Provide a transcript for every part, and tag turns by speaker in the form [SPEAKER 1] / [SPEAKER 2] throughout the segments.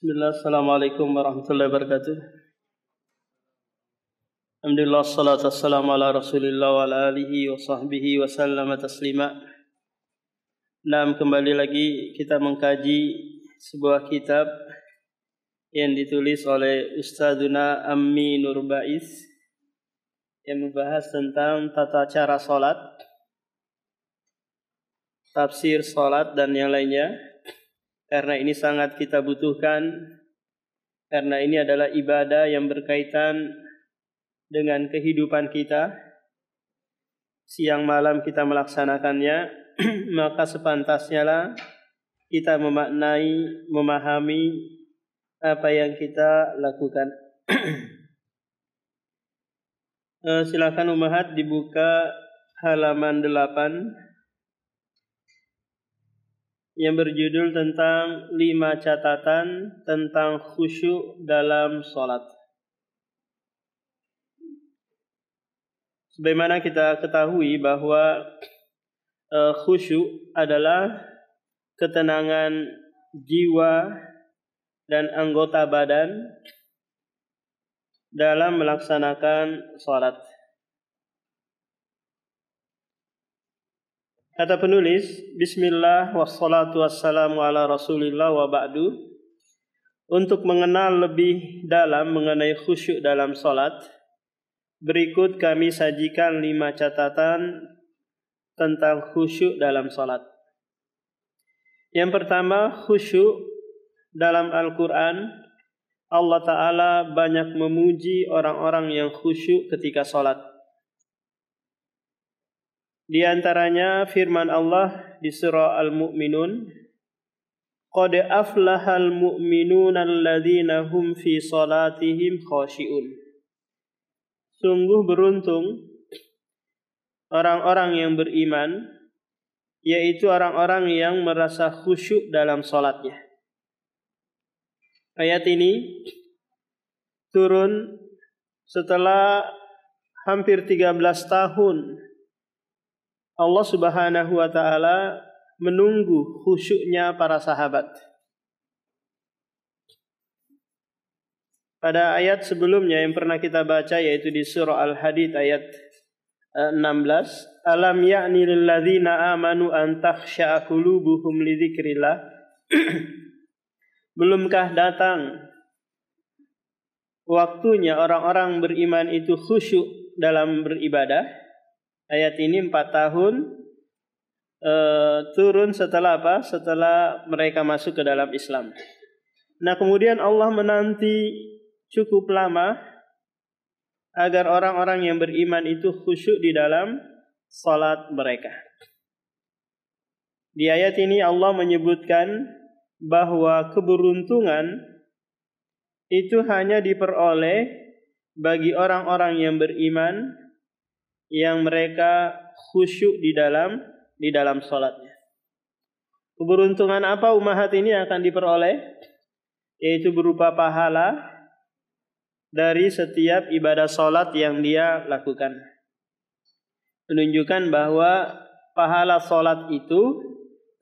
[SPEAKER 1] Bismillah, assalamualaikum warahmatullahi wabarakatuh. Alhamdulillah, salatu wassalamu ala rasulillah wa ala alihi wa sahbihi wa sallama taslima. Dan kembali lagi kita mengkaji sebuah kitab yang ditulis oleh Ustadzuna Ammi Nurbais yang membahas tentang tata cara salat, tafsir salat dan yang lainnya. Karena ini sangat kita butuhkan, karena ini adalah ibadah yang berkaitan dengan kehidupan kita. Siang malam kita melaksanakannya, maka sepantasnya lah kita memaknai, memahami apa yang kita lakukan. Silakan Ummahat dibuka halaman 8 yang berjudul tentang 5 catatan tentang khusyuk dalam sholat. Sebagaimana kita ketahui bahwa khusyuk adalah ketenangan jiwa dan anggota badan dalam melaksanakan sholat. Kata penulis, Bismillah wassalatu wassalamu ala rasulillah wa ba'du. Untuk mengenal lebih dalam mengenai khusyuk dalam salat, berikut kami sajikan 5 catatan tentang khusyuk dalam salat. Yang pertama, khusyuk dalam Al-Quran. Allah Ta'ala banyak memuji orang-orang yang khusyuk ketika salat. Di antaranya firman Allah di surah Al-Mu'minun, Qad aflahal mu'minuna alladzina hum fi salatihim khashi'un. Sungguh beruntung orang-orang yang beriman, yaitu orang-orang yang merasa khusyuk dalam salatnya. Ayat ini turun setelah hampir 13 tahun Allah Subhanahu wa ta'ala menunggu khusyuknya para sahabat. Pada ayat sebelumnya yang pernah kita baca, yaitu di surah Al-Hadid ayat 16, Alam ya'ni lilladzina amanu an takhsha'a qulubuhum li dzikrillah. Belumkah datang waktunya orang-orang beriman itu khusyuk dalam beribadah? Ayat ini 4 tahun turun setelah apa? Setelah mereka masuk ke dalam Islam. Nah, kemudian Allah menanti cukup lama agar orang-orang yang beriman itu khusyuk di dalam salat mereka. Di ayat ini Allah menyebutkan bahwa keberuntungan itu hanya diperoleh bagi orang-orang yang beriman yang mereka khusyuk di dalam salatnya. Keberuntungan apa Ummahat ini akan diperoleh? Yaitu berupa pahala dari setiap ibadah salat yang dia lakukan. Menunjukkan bahwa pahala salat itu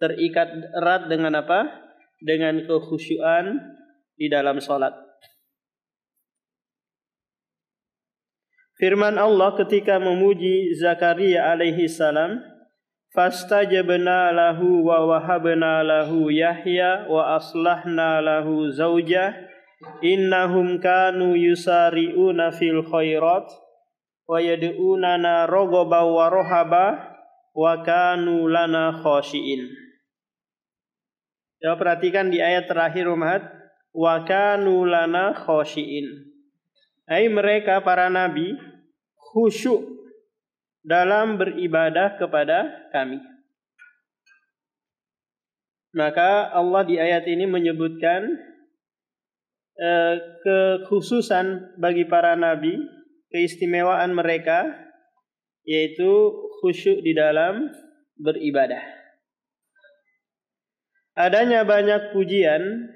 [SPEAKER 1] terikat erat dengan apa? Dengan kekhusyuan di dalam salat. Firman Allah ketika memuji Zakaria alaihi salam, fastajabna lahu wa wahabna lahu Yahya wa aslahna lahu zaujah innahum kanu yusari'una fil khairat wa yad'unana raghaban wa rahaba wa kanu lana khashiin. Ya, perhatikan di ayat terakhir Ummahat, wa kanu lana khashiin. Hai mereka para nabi khusyuk dalam beribadah kepada kami. Maka Allah di ayat ini menyebutkan kekhususan bagi para nabi, keistimewaan mereka, yaitu khusyuk di dalam beribadah. Adanya banyak pujian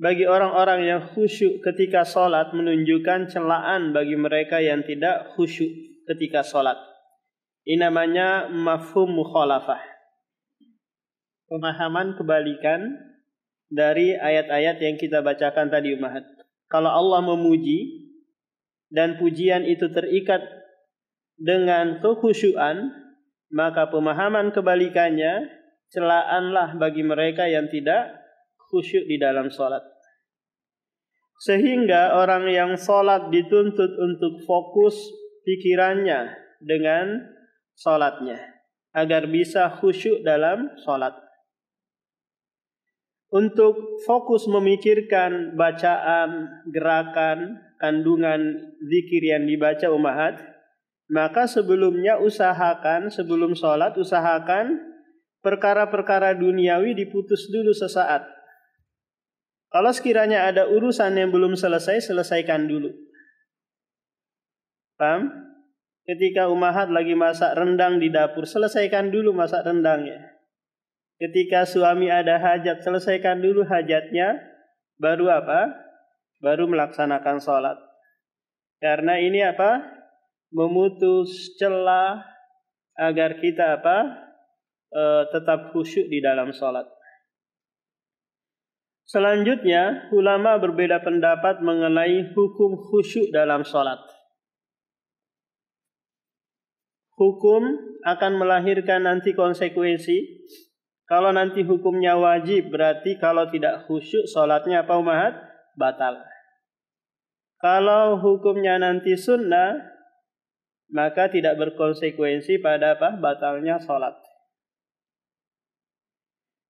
[SPEAKER 1] bagi orang-orang yang khusyuk ketika sholat menunjukkan celaan bagi mereka yang tidak khusyuk ketika sholat. Ini namanya mafhum mukhalafah. Pemahaman kebalikan dari ayat-ayat yang kita bacakan tadi Umahat. Kalau Allah memuji dan pujian itu terikat dengan kekhusyuan, maka pemahaman kebalikannya celaanlah bagi mereka yang tidak khusyuk di dalam salat. Sehingga orang yang salat dituntut untuk fokus pikirannya dengan salatnya agar bisa khusyuk dalam salat. Untuk fokus memikirkan bacaan, gerakan, kandungan zikir yang dibaca Umahat, maka sebelumnya sebelum salat usahakan perkara-perkara duniawi diputus dulu sesaat. Kalau sekiranya ada urusan yang belum selesai, selesaikan dulu. Paham? Ketika Umahat lagi masak rendang di dapur, selesaikan dulu masak rendangnya. Ketika suami ada hajat, selesaikan dulu hajatnya, baru apa? Baru melaksanakan sholat. Karena ini apa? Memutus celah agar kita apa? Tetap khusyuk di dalam sholat. Selanjutnya, ulama berbeda pendapat mengenai hukum khusyuk dalam sholat. Hukum akan melahirkan nanti konsekuensi. Kalau nanti hukumnya wajib, berarti kalau tidak khusyuk, sholatnya apa Umahat? Batal. Kalau hukumnya nanti sunnah, maka tidak berkonsekuensi pada apa? Batalnya sholat.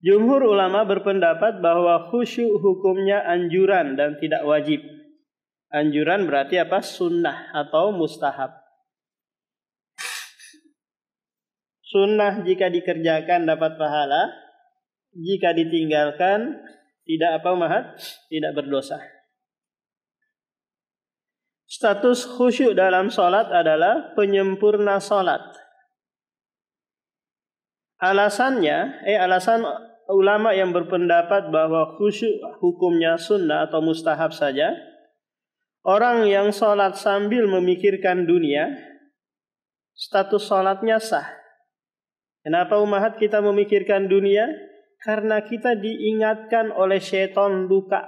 [SPEAKER 1] Jumhur ulama berpendapat bahwa khusyuk hukumnya anjuran dan tidak wajib. Anjuran berarti apa? Sunnah atau mustahab. Sunnah jika dikerjakan dapat pahala, jika ditinggalkan tidak apa Umahat? Tidak berdosa. Status khusyuk dalam sholat adalah penyempurna sholat. Alasan ulama yang berpendapat bahwa khusyuk hukumnya sunnah atau mustahab saja. Orang yang sholat sambil memikirkan dunia, status sholatnya sah. Kenapa Umahat kita memikirkan dunia? Karena kita diingatkan oleh syaitan luka.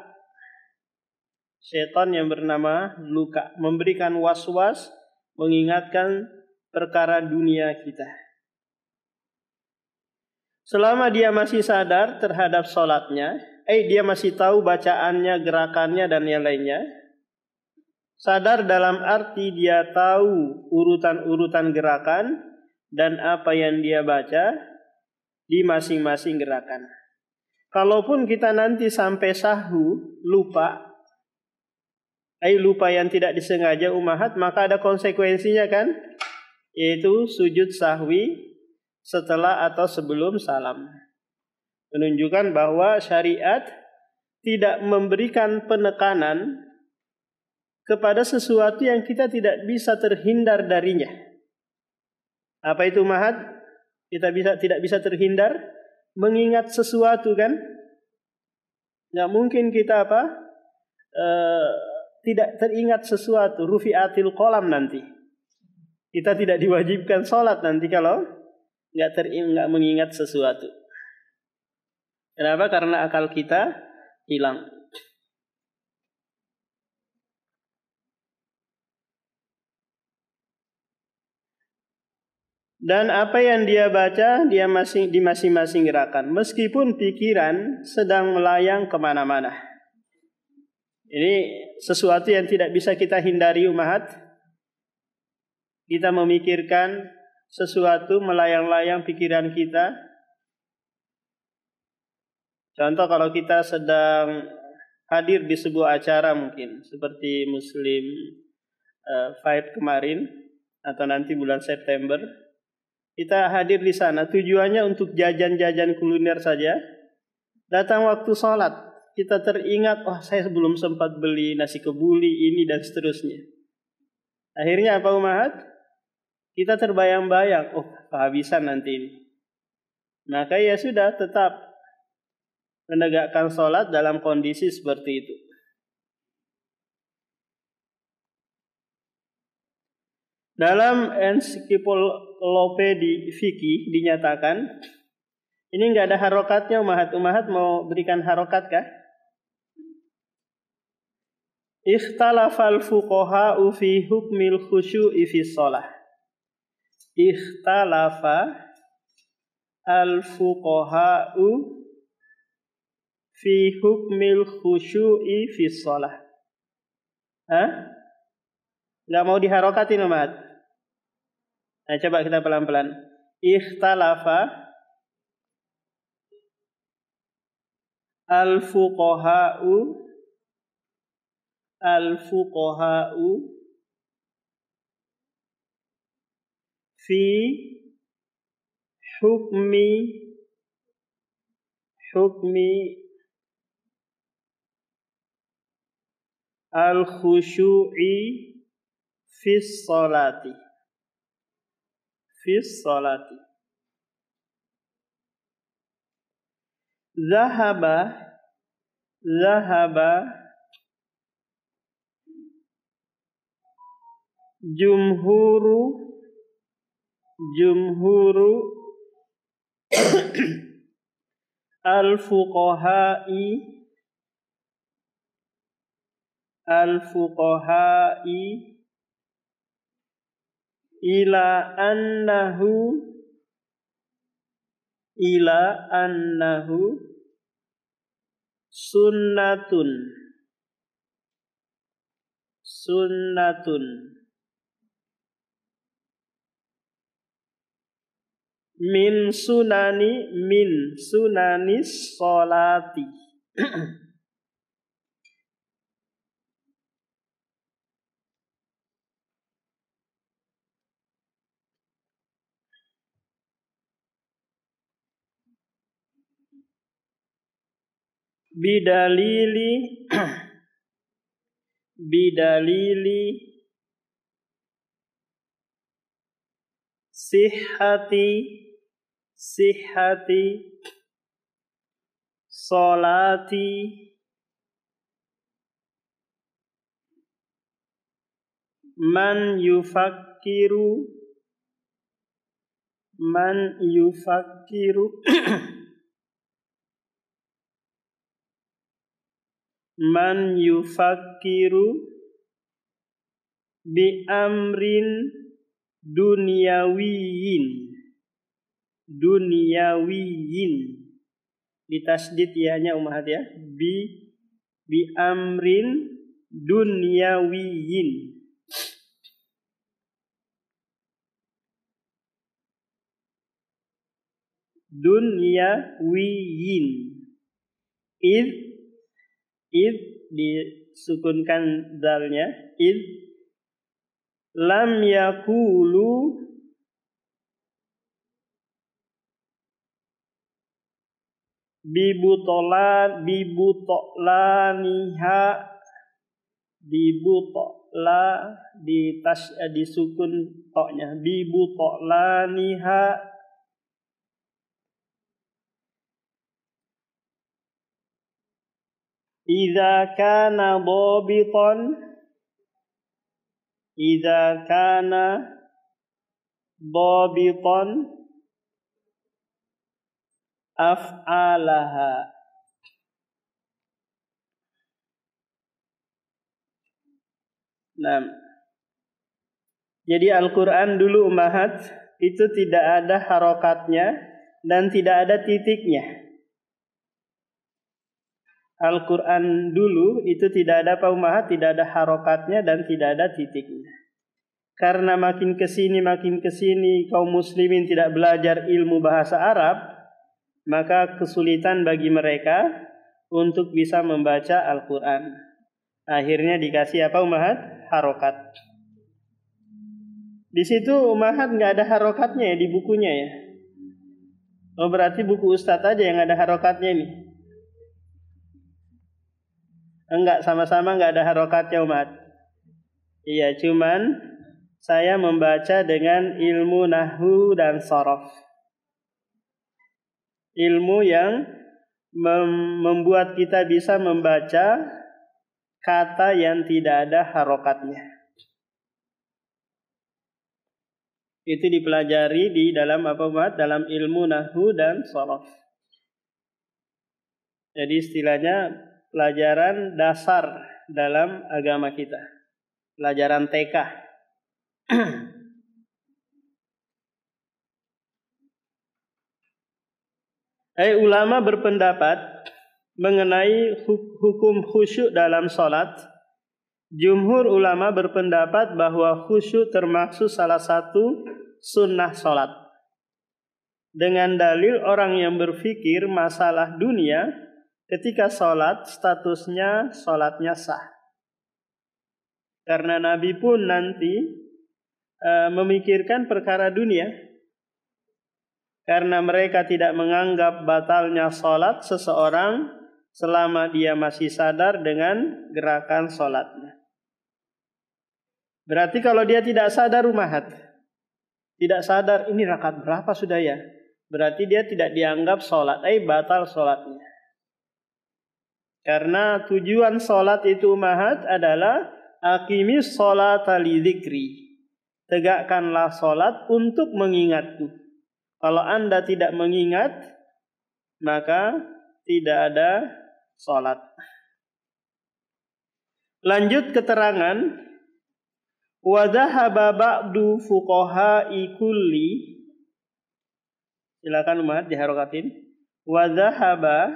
[SPEAKER 1] Syaitan yang bernama luka memberikan was-was, mengingatkan perkara dunia kita. Selama dia masih sadar terhadap sholatnya, dia masih tahu bacaannya, gerakannya dan yang lainnya. Sadar dalam arti dia tahu urutan-urutan gerakan dan apa yang dia baca di masing-masing gerakan. Kalaupun kita nanti sampai sahwu, lupa yang tidak disengaja Umahat, maka ada konsekuensinya kan? Yaitu sujud sahwi setelah atau sebelum salam. Menunjukkan bahwa syariat tidak memberikan penekanan kepada sesuatu yang kita tidak bisa terhindar darinya. Apa itu Umahat? Kita tidak bisa terhindar mengingat sesuatu kan? Nggak mungkin kita tidak teringat sesuatu. Rufi'atil qalam nanti. Kita tidak diwajibkan sholat nanti kalau nggak mengingat sesuatu. Kenapa? Karena akal kita hilang. Dan apa yang dia baca, dia di masing-masing gerakan. Meskipun pikiran sedang melayang kemana-mana. Ini sesuatu yang tidak bisa kita hindari Umahat. Kita memikirkan sesuatu, melayang-layang pikiran kita. Contoh kalau kita sedang hadir di sebuah acara mungkin seperti Muslim Fight kemarin atau nanti bulan September, kita hadir di sana tujuannya untuk jajan-jajan kuliner saja. Datang waktu sholat, kita teringat, saya belum sempat beli nasi kebuli ini dan seterusnya. Akhirnya apa Umahat? Kita terbayang-bayang, kehabisan nanti ini. Maka ya sudah, tetap menegakkan sholat dalam kondisi seperti itu. Dalam ensiklopedi fikih dinyatakan Ini nggak ada harokatnya umahat. Umahat mau berikan harokat kah? Ikhtalafal fuqaha'u fi hukmil khusyu'i fi shalah. Ikhtalafa al-fuqaha'u fi hukmil khusyu'i fi shalah. Nggak mau diharokatin umat. Nah, coba kita pelan-pelan. Ikhtalafa al-fuqaha'u fi hukmi al-khusyu'i fi sholati. Zahaba jumhuru al-fuqaha'i ila annahu sunnatun min sunanis sholati. Bidalili sihhati sholati man yufakkiru bi amrin dunyawiyin. Ditasdid ya-nya umahat ya. Bi amrin dunyawiyin. Id disukunkan dalnya. Id lam yakulu disukun toknya bibutoklaniha idza kana dhabitan af'alaha. Nah, jadi Al-Quran dulu umahat itu tidak ada harokatnya dan tidak ada titiknya. Al-Quran dulu itu tidak ada umahat, tidak ada harokatnya dan tidak ada titiknya. Karena makin kesini kaum muslimin tidak belajar ilmu bahasa Arab, maka kesulitan bagi mereka untuk bisa membaca Al-Quran. Akhirnya dikasih apa umahat? Harokat. Di situ umahat nggak ada harokatnya ya di bukunya ya. Oh, berarti buku Ustadz aja yang ada harokatnya ini. Enggak, sama-sama nggak ada harokatnya umahat. Iya, cuman saya membaca dengan ilmu nahwu dan shorof. Ilmu yang membuat kita bisa membaca kata yang tidak ada harokatnya. Itu dipelajari di dalam dalam ilmu nahwu dan shorof. Jadi istilahnya pelajaran dasar dalam agama kita. Pelajaran TK. Ulama berpendapat mengenai hukum khusyuk dalam salat. Jumhur ulama berpendapat bahwa khusyuk termasuk salah satu sunnah salat. Dengan dalil orang yang berpikir masalah dunia ketika salat statusnya salatnya sah. Karena Nabi pun nanti memikirkan perkara dunia. Karena mereka tidak menganggap batalnya salat seseorang selama dia masih sadar dengan gerakan salatnya. Berarti kalau dia tidak sadar umahat, tidak sadar ini rakaat berapa sudah ya, berarti dia tidak dianggap salat, batal salatnya. Karena tujuan salat itu umahat adalah aqimis sholata lidzikri. Tegakkanlah salat untuk mengingatku. Kalau Anda tidak mengingat, maka tidak ada salat. Lanjut keterangan. Wa dhahaba ba'du fuqaha'i kulli. Silakan umat diharokatin. Wa dhahaba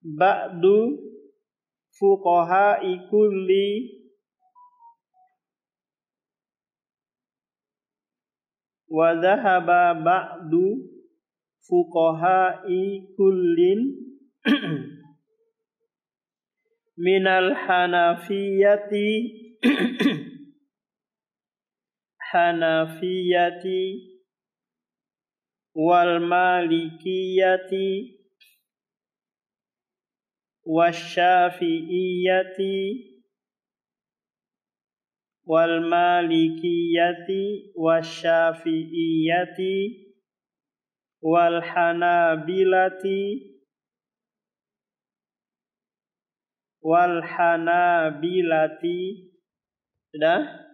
[SPEAKER 1] ba'du fuqaha'i kulli wa dhahaba ba'du fuqaha'i kullin minal hanafiyati wal malikiyati wasyafi'iyati wal malikiyati wasyafi'iyati wal hanabilati sudah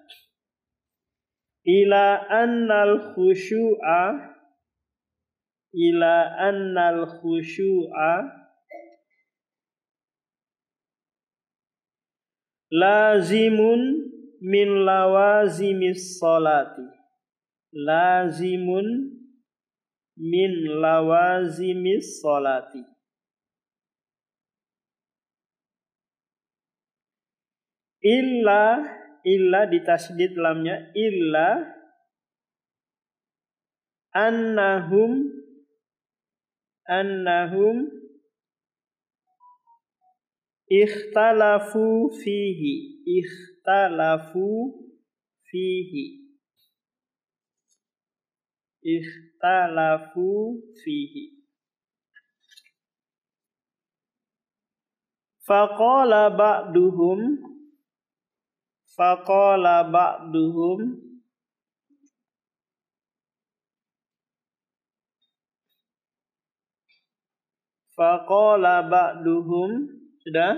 [SPEAKER 1] ila annal khushu'a lazimun min lawazimis salati. Lazimun min lawazimis salati. Illa ditasydid lamnya, illa annahum ikhtalafu fihi. Faqala ba'duhum sudah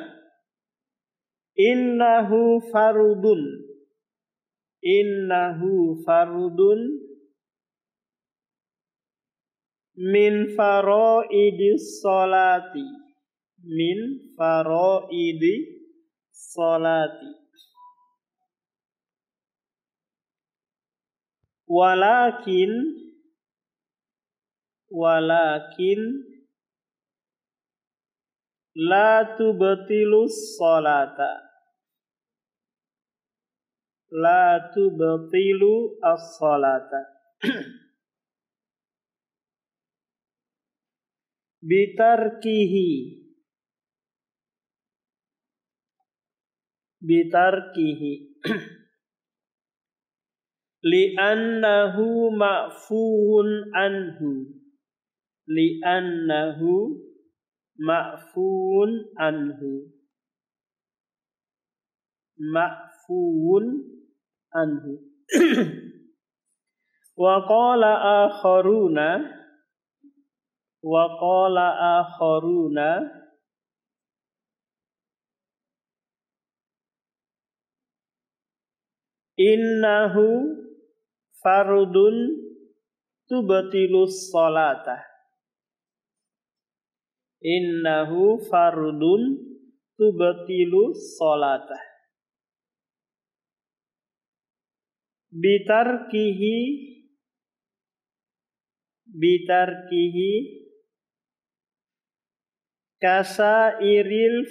[SPEAKER 1] innahu farudun min faraidis salati walakin la tubtilus salata, la tubtilu as-salata bitarkihi li'annahu ma'fuun anhu. Wa qala akharuna innahu farudun tubtilus salata. innahu fardun tubtilu sholatah. Bitarkihi kasairil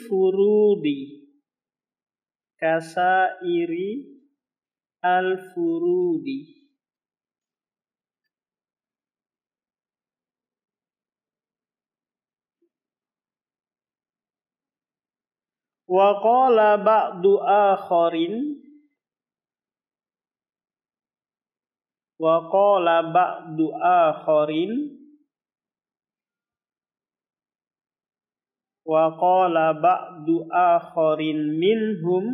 [SPEAKER 1] al furudi. Wa qala ba'du akharin minhum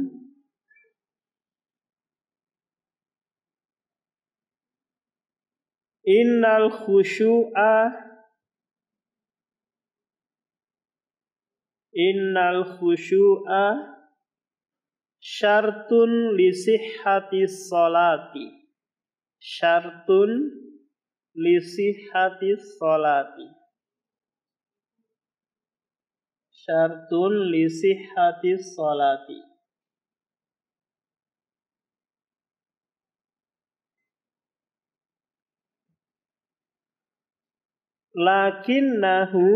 [SPEAKER 1] innal khushu'a syartun li sihhatis salati. Lakinnahu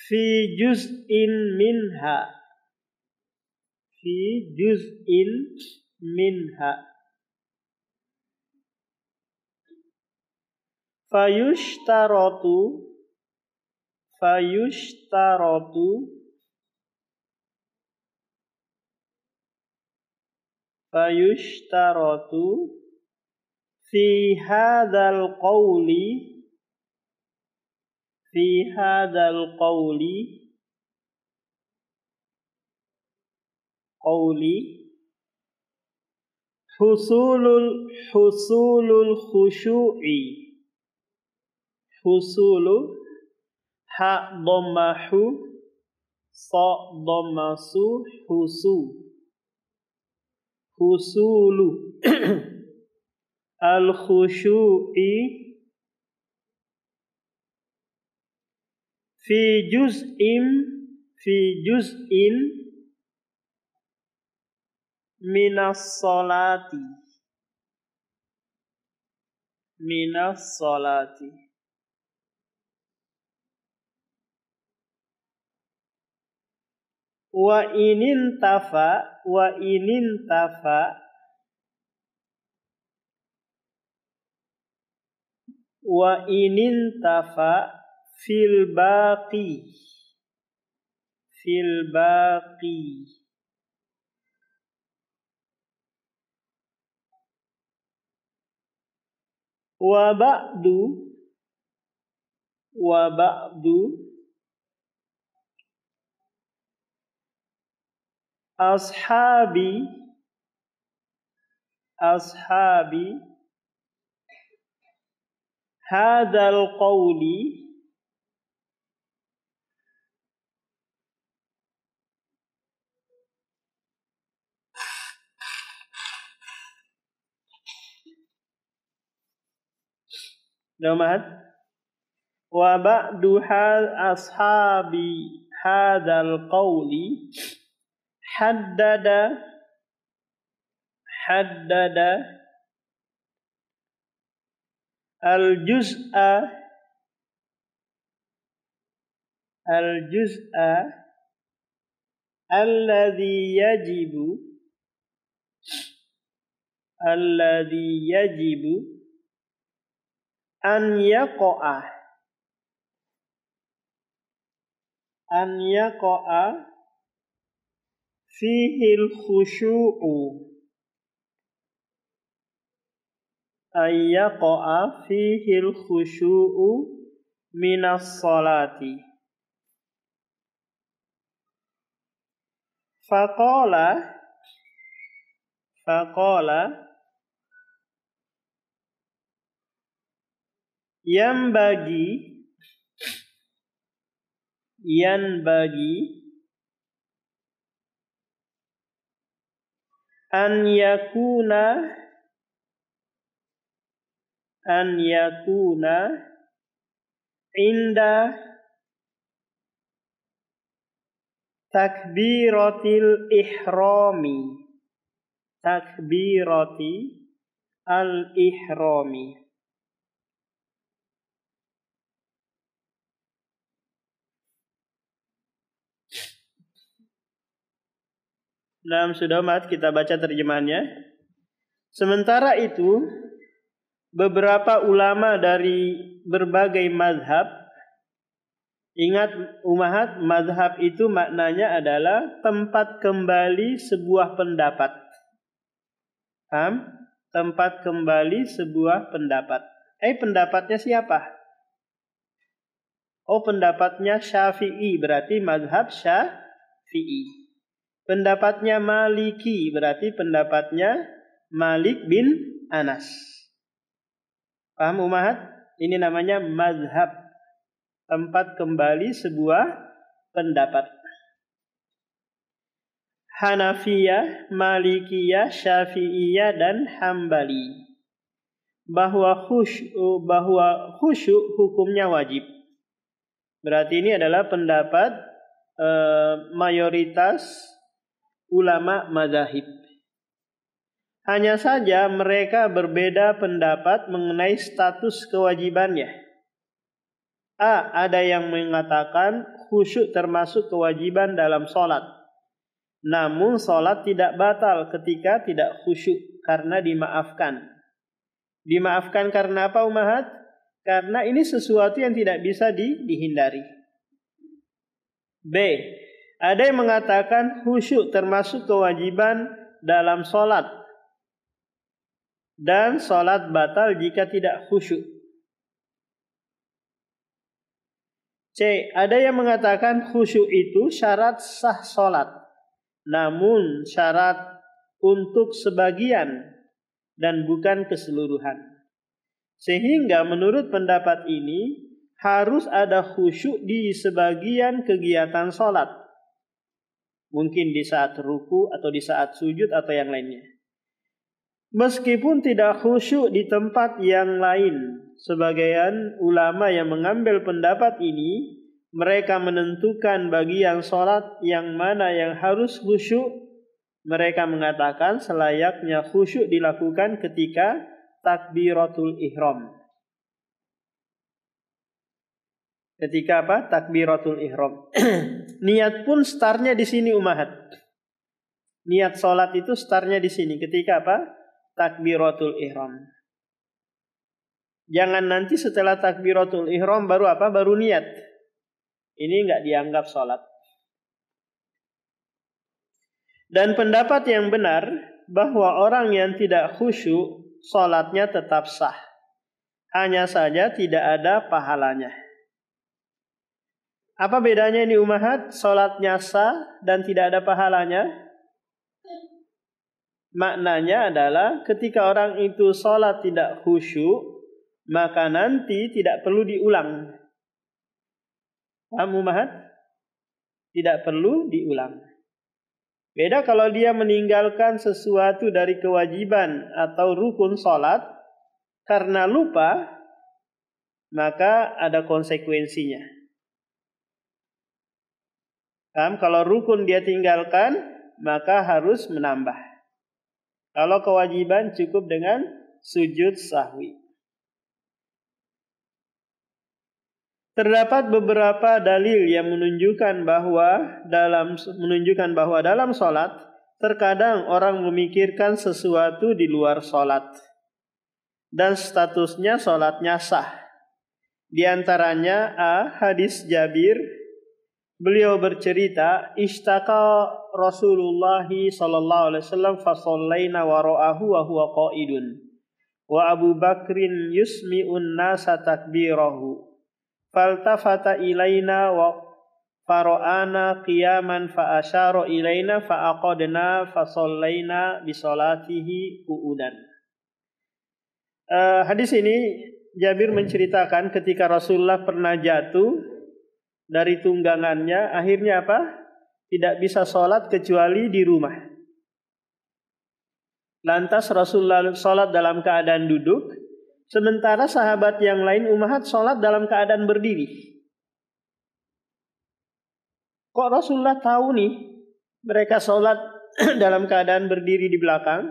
[SPEAKER 1] fi juz'in minha fayushtaratu fi hadzal qawli husulul khushu'i. Husulu ha dhammahu sa dhammasu husulu al khushu'i fi juz'in minas salati. Wa inintafa fil baqi wa ba'du ashabi hadzal qawli wa ba'du ashabi hadzal qawli haddada al juz'a alladhi yajibu an yaqa'a fihi al khushu'u minas salati. Faqala yanbagi an yakuna an yakuna inda takbiratil ihrami. Takbirati al-ihrami. Nah, sudah mat, kita baca terjemahannya. Sementara itu, beberapa ulama dari berbagai mazhab, ingat umahat, mazhab itu maknanya adalah tempat kembali sebuah pendapat. Paham? Tempat kembali sebuah pendapat. Pendapatnya siapa? Oh, pendapatnya Syafi'i, berarti mazhab Syafi'i. Pendapatnya Maliki, berarti pendapatnya Malik bin Anas. Paham umahat? Ini namanya mazhab. Tempat kembali sebuah pendapat. Hanafiyah, Malikiyah, Syafi'iyah, dan Hambali. Bahwa khusyuk hukumnya wajib. Berarti ini adalah pendapat mayoritas ulama mazahib. Hanya saja mereka berbeda pendapat mengenai status kewajibannya. Ada yang mengatakan khusyuk termasuk kewajiban dalam sholat. Namun sholat tidak batal ketika tidak khusyuk karena dimaafkan. Dimaafkan karena apa umahat? Karena ini sesuatu yang tidak bisa dihindari. B. Ada yang mengatakan khusyuk termasuk kewajiban dalam sholat. Dan sholat batal jika tidak khusyuk. C. Ada yang mengatakan khusyuk itu syarat sah sholat. Namun syarat untuk sebagian dan bukan keseluruhan. Sehingga menurut pendapat ini harus ada khusyuk di sebagian kegiatan sholat. Mungkin di saat ruku atau di saat sujud atau yang lainnya. Meskipun tidak khusyuk di tempat yang lain. Sebagian ulama yang mengambil pendapat ini, mereka menentukan bagian sholat yang mana yang harus khusyuk. Mereka mengatakan selayaknya khusyuk dilakukan ketika takbiratul ihram. Ketika apa? Takbiratul ihram. Niat pun startnya di sini umahat. Niat sholat itu startnya di sini. Ketika apa? Takbiratul ihram. Jangan nanti setelah takbiratul ihram baru apa? Baru niat. Ini enggak dianggap sholat. Dan pendapat yang benar bahwa orang yang tidak khusyuk sholatnya tetap sah. Hanya saja tidak ada pahalanya. Apa bedanya ini umahat? Sholatnya sah dan tidak ada pahalanya. Maknanya adalah ketika orang itu sholat tidak khusyuk, maka nanti tidak perlu diulang. Paham umahat? Tidak perlu diulang. Beda kalau dia meninggalkan sesuatu dari kewajiban atau rukun sholat karena lupa, maka ada konsekuensinya. Kalau rukun dia tinggalkan, maka harus menambah. Kalau kewajiban cukup dengan sujud sahwi. Terdapat beberapa dalil yang menunjukkan bahwa dalam sholat terkadang orang memikirkan sesuatu di luar sholat dan statusnya sholatnya sah. Di antaranya hadis Jabir. Beliau bercerita, ishtaka Rasulullah sallallahu alaihi wasallam fa shallaina wara'ahu wa huwa qa'idun wa Abu Bakrin yusmi'un nasa takbirahu faltafata ilaina wa fara'ana qiyaman fa asyara ilaina fa aqadna fa shallaina bi salatihi qu'udan. Hadis ini Jabir menceritakan ketika Rasulullah pernah jatuh dari tunggangannya, akhirnya apa? Tidak bisa sholat kecuali di rumah. Lantas Rasulullah sholat dalam keadaan duduk. Sementara sahabat yang lain Ummahat sholat dalam keadaan berdiri. Kok Rasulullah tahu nih mereka sholat dalam keadaan berdiri di belakang?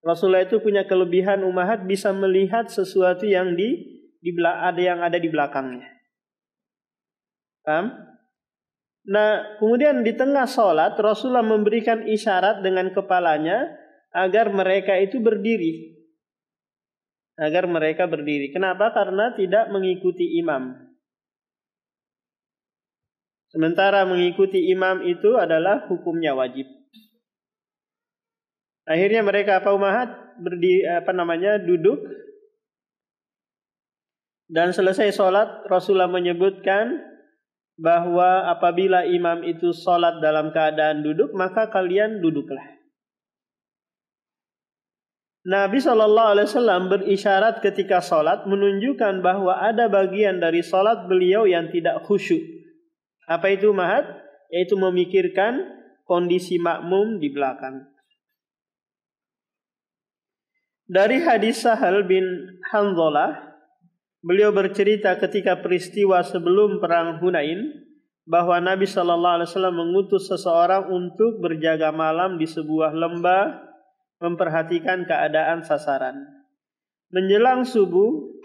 [SPEAKER 1] Rasulullah itu punya kelebihan, Ummahat bisa melihat sesuatu yang ada di belakangnya. Paham? Nah, kemudian di tengah sholat Rasulullah memberikan isyarat dengan kepalanya agar mereka itu berdiri. Kenapa? Karena tidak mengikuti imam. Sementara mengikuti imam itu adalah hukumnya wajib. Akhirnya mereka Ummahat duduk. Dan selesai sholat Rasulullah menyebutkan bahwa apabila imam itu sholat dalam keadaan duduk, maka kalian duduklah. Nabi SAW berisyarat ketika sholat menunjukkan bahwa ada bagian dari sholat beliau yang tidak khusyuk. Apa itu Ummahat? Yaitu memikirkan kondisi makmum di belakang. Dari hadis Sahal bin Hanzalah, beliau bercerita ketika peristiwa sebelum perang Hunain bahwa Nabi SAW mengutus seseorang untuk berjaga malam di sebuah lembah, memperhatikan keadaan sasaran. Menjelang subuh,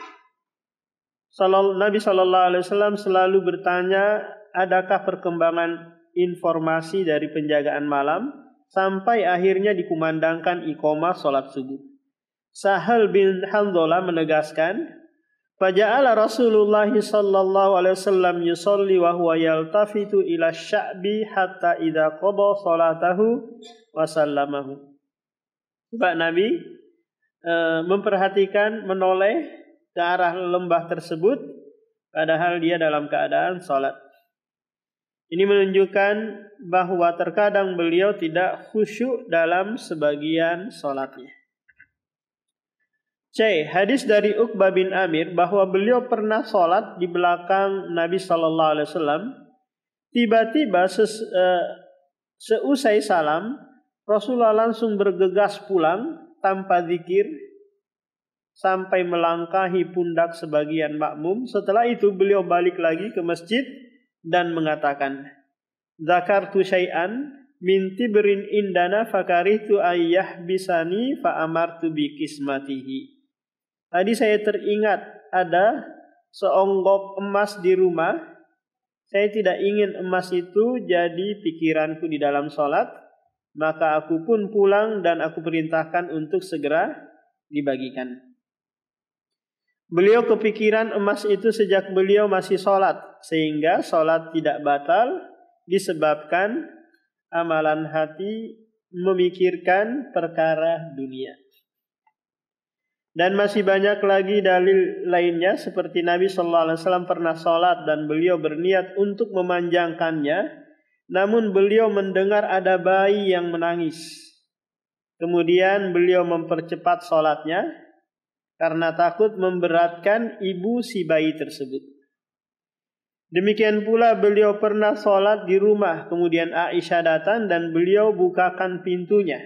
[SPEAKER 1] Nabi SAW selalu bertanya, adakah perkembangan informasi dari penjagaan malam, sampai akhirnya dikumandangkan iqamah sholat subuh. Sahal bin Hanzalah menegaskan, faja'ala Rasulullah sallallahu alaihi wasallam yusalli wa huwa yaltafitu ila sya'bi hatta idza qada salatahu wa sallamahu. Pak Nabi memperhatikan, menoleh ke arah lembah tersebut padahal dia dalam keadaan salat. Ini menunjukkan bahwa terkadang beliau tidak khusyuk dalam sebagian salatnya. C. Hadis dari Uqbah bin Amir bahwa beliau pernah sholat di belakang Nabi Sallallahu Alaihi Wasallam. Tiba-tiba seusai salam, Rasulullah langsung bergegas pulang tanpa zikir sampai melangkahi pundak sebagian makmum. Setelah itu beliau balik lagi ke masjid dan mengatakan, "Dzakartu syai'an min tibrin indana fakarihtu ayyah bisani fa amartu bi kismatihi." Tadi saya teringat ada seonggok emas di rumah. Saya tidak ingin emas itu jadi pikiranku di dalam sholat. Maka aku pun pulang dan aku perintahkan untuk segera dibagikan. Beliau kepikiran emas itu sejak beliau masih sholat. Sehingga sholat tidak batal disebabkan amalan hati memikirkan perkara dunia. Dan masih banyak lagi dalil lainnya seperti Nabi SAW pernah sholat dan beliau berniat untuk memanjangkannya, namun beliau mendengar ada bayi yang menangis. Kemudian beliau mempercepat sholatnya karena takut memberatkan ibu si bayi tersebut. Demikian pula beliau pernah sholat di rumah, kemudian Aisyah datang dan beliau bukakan pintunya.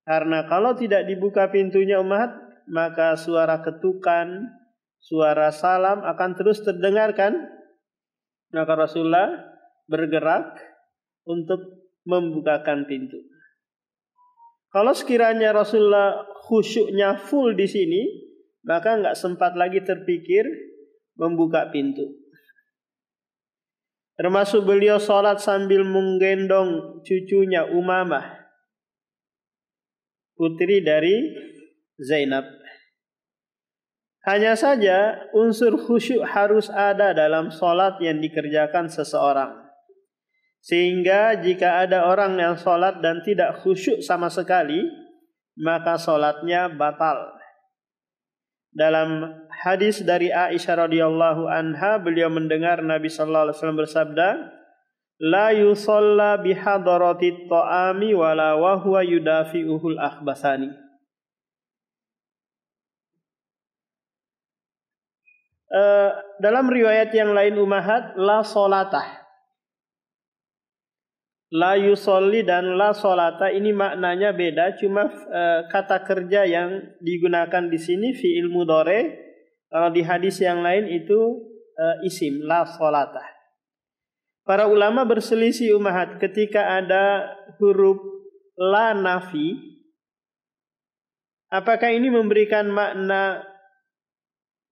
[SPEAKER 1] Karena kalau tidak dibuka pintunya Ummahat, maka suara ketukan, suara salam akan terus terdengarkan. Maka Rasulullah bergerak untuk membukakan pintu. Kalau sekiranya Rasulullah khusyuknya full di sini, maka enggak sempat lagi terpikir membuka pintu. Termasuk beliau sholat sambil menggendong cucunya Umamah, putri dari Zainab. Hanya saja unsur khusyuk harus ada dalam sholat yang dikerjakan seseorang. Sehingga jika ada orang yang sholat dan tidak khusyuk sama sekali, maka sholatnya batal. Dalam hadis dari Aisyah radhiyallahu anha, beliau mendengar Nabi sallallahu alaihi wasallam bersabda, "La yusalla bihadaratit ta'ami wala wa huwa yudafi'uhul akhbasani." Dalam riwayat yang lain Ummahat, la sholatah, La yusolli dan la solata ini maknanya beda, cuma kata kerja yang digunakan di sini fi'il mudhari. Kalau di hadis yang lain itu isim la solata. Para ulama berselisih ummahat ketika ada huruf la nafi, apakah ini memberikan makna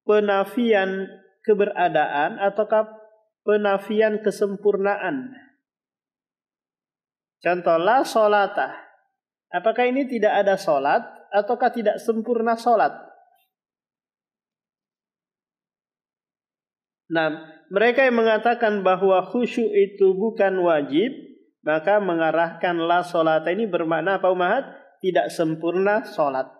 [SPEAKER 1] penafian keberadaan ataukah penafian kesempurnaan? Contoh la solata. Apakah ini tidak ada solat ataukah tidak sempurna solat? Nah, mereka yang mengatakan bahwa khusyuk itu bukan wajib, maka mengarahkan la solata ini bermakna apa ummahat? Tidak sempurna solat.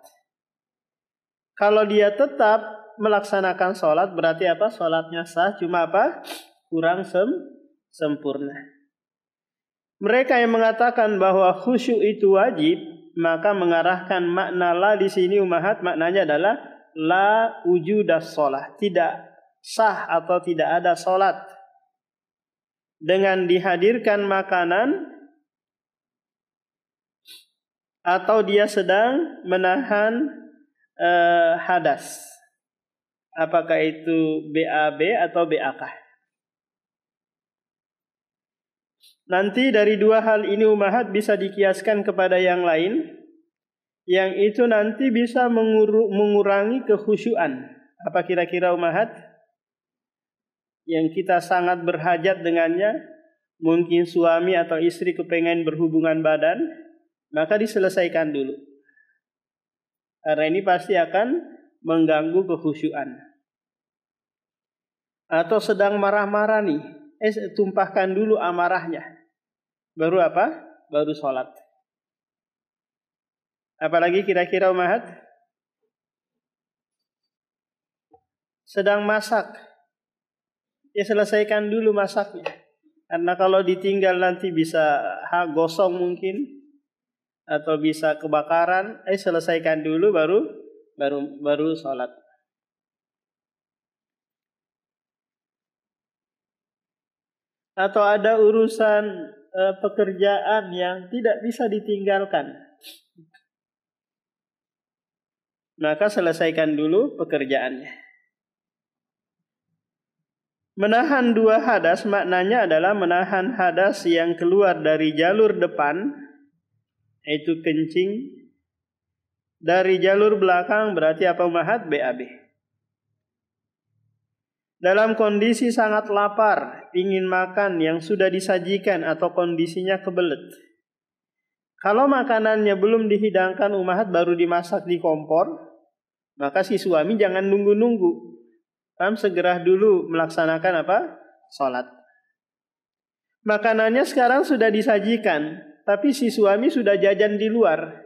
[SPEAKER 1] Kalau dia tetap melaksanakan solat berarti apa? Solatnya sah, cuma apa? Kurang sempurna. Mereka yang mengatakan bahwa khusyuk itu wajib, maka mengarahkan makna la di sini ummahat, maknanya adalah la wujudas shalah, tidak sah atau tidak ada salat dengan dihadirkan makanan atau dia sedang menahan hadas. Apakah itu BAB atau BAK? Nanti dari dua hal ini ummahat bisa dikiaskan kepada yang lain, yang itu nanti bisa mengurangi kekhusyuan. Apa kira-kira ummahat? Yang kita sangat berhajat dengannya, mungkin suami atau istri kepengen berhubungan badan, maka diselesaikan dulu. Karena ini pasti akan mengganggu kekhusyuan. Atau sedang marah-marah nih, tumpahkan dulu amarahnya. Baru apa? Baru sholat. Apalagi kira-kira ummahat? Sedang masak, ya selesaikan dulu masaknya. Karena kalau ditinggal nanti bisa gosong mungkin, atau bisa kebakaran. Selesaikan dulu baru sholat. Atau ada urusan pekerjaan yang tidak bisa ditinggalkan, maka selesaikan dulu pekerjaannya. Menahan dua hadas maknanya adalah menahan hadas yang keluar dari jalur depan, yaitu kencing. Dari jalur belakang berarti apa ummahat? BAB. Dalam kondisi sangat lapar, ingin makan yang sudah disajikan atau kondisinya kebelet. Kalau makanannya belum dihidangkan ummahat, baru dimasak di kompor, maka si suami jangan nunggu-nunggu. Segera dulu melaksanakan apa? Sholat. Makanannya sekarang sudah disajikan, tapi si suami sudah jajan di luar,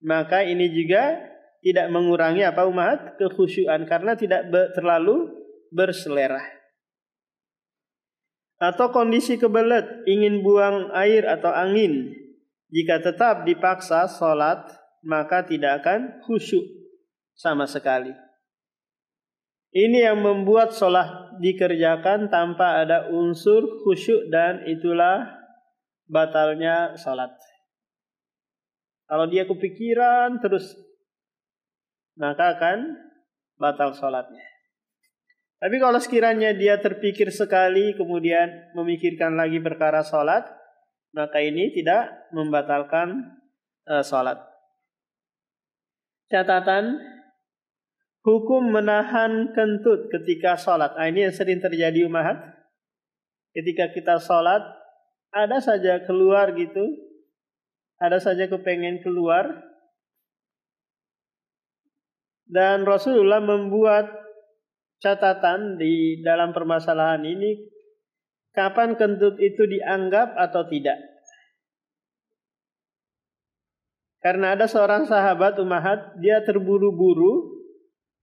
[SPEAKER 1] maka ini juga tidak mengurangi apa ummahat? Kekhusyuan, karena tidak terlalu berselera. Atau kondisi kebelet, ingin buang air atau angin, jika tetap dipaksa sholat, maka tidak akan khusyuk sama sekali. Ini yang membuat sholat dikerjakan tanpa ada unsur khusyuk, dan itulah batalnya sholat. Kalau dia kepikiran terus, maka akan batal sholatnya. Tapi kalau sekiranya dia terpikir sekali kemudian memikirkan lagi perkara sholat, maka ini tidak membatalkan sholat. Catatan, hukum menahan kentut ketika sholat. Ini yang sering terjadi ummahat. Ketika kita sholat, ada saja keluar gitu, ada saja kepengen keluar, dan Rasulullah membuat catatan di dalam permasalahan ini, kapan kentut itu dianggap atau tidak. Karena ada seorang sahabat ummahat, dia terburu-buru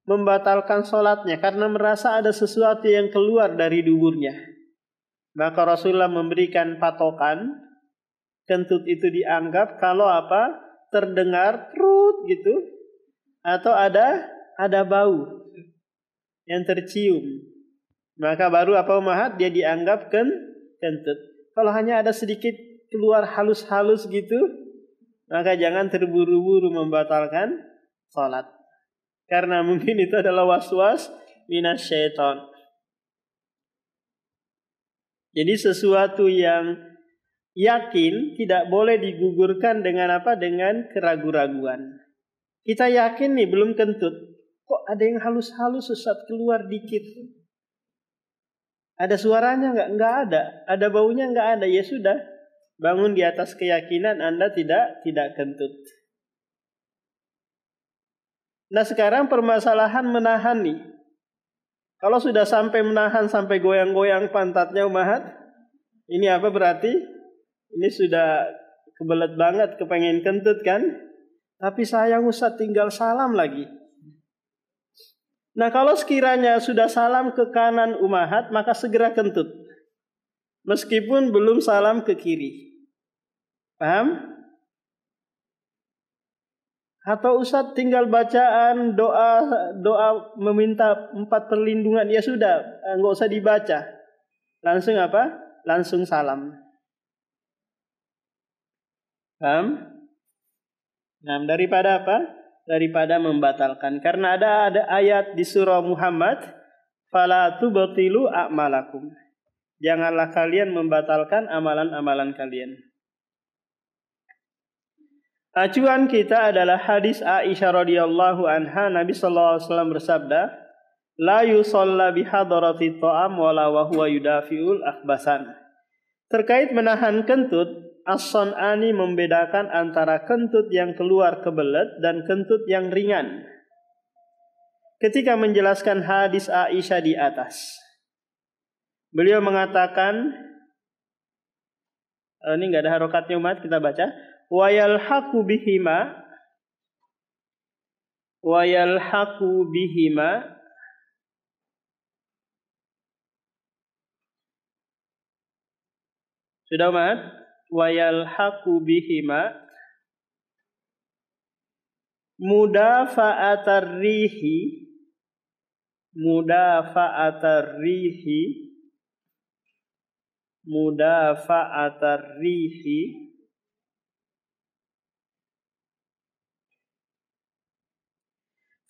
[SPEAKER 1] membatalkan sholatnya karena merasa ada sesuatu yang keluar dari duburnya. Maka Rasulullah memberikan patokan, kentut itu dianggap kalau apa? Terdengar perut gitu, atau ada bau yang tercium, maka baru apa ummahat? Dia dianggap kentut. Kalau hanya ada sedikit keluar halus-halus gitu, maka jangan terburu-buru membatalkan salat. Karena mungkin itu adalah waswas minasyaiton. Jadi sesuatu yang yakin tidak boleh digugurkan dengan apa? Dengan keraguan-raguan. Kita yakin nih belum kentut. Kok ada yang halus-halus Ustaz keluar dikit? Ada suaranya enggak? Enggak ada. Ada baunya enggak ada. Ya sudah. Bangun di atas keyakinan Anda tidak kentut. Nah sekarang permasalahan menahan nih. Kalau sudah sampai menahan sampai goyang-goyang pantatnya umahat, ini apa berarti? Ini sudah kebelet banget kepengen kentut kan? Tapi sayang Ustaz tinggal salam lagi. Nah kalau sekiranya sudah salam ke kanan umahat, maka segera kentut. Meskipun belum salam ke kiri. Paham? Atau Ustaz tinggal bacaan doa meminta 4 perlindungan, ya sudah, enggak usah dibaca. Langsung apa? Langsung salam. Paham? Nah, daripada apa? Daripada membatalkan. Karena ada ayat di surah Muhammad, fala tubtilu a'malakum. Janganlah kalian membatalkan amalan-amalan kalian. Acuan kita adalah hadis Aisyah radhiyallahu anha. Nabi sallallahu alaihi wasallam bersabda, la yusalla bihadarati ta'am wala wa huwa yudafiul akhbasan. Terkait menahan kentut, As-Sun'ani membedakan antara kentut yang keluar kebelet dan kentut yang ringan. Ketika menjelaskan hadis Aisyah di atas, beliau mengatakan, ini enggak ada harokatnya umat, kita baca. Wa yalhaqu bihima sudah umat? Wa yalhaqu bihima mudafa'atar rihi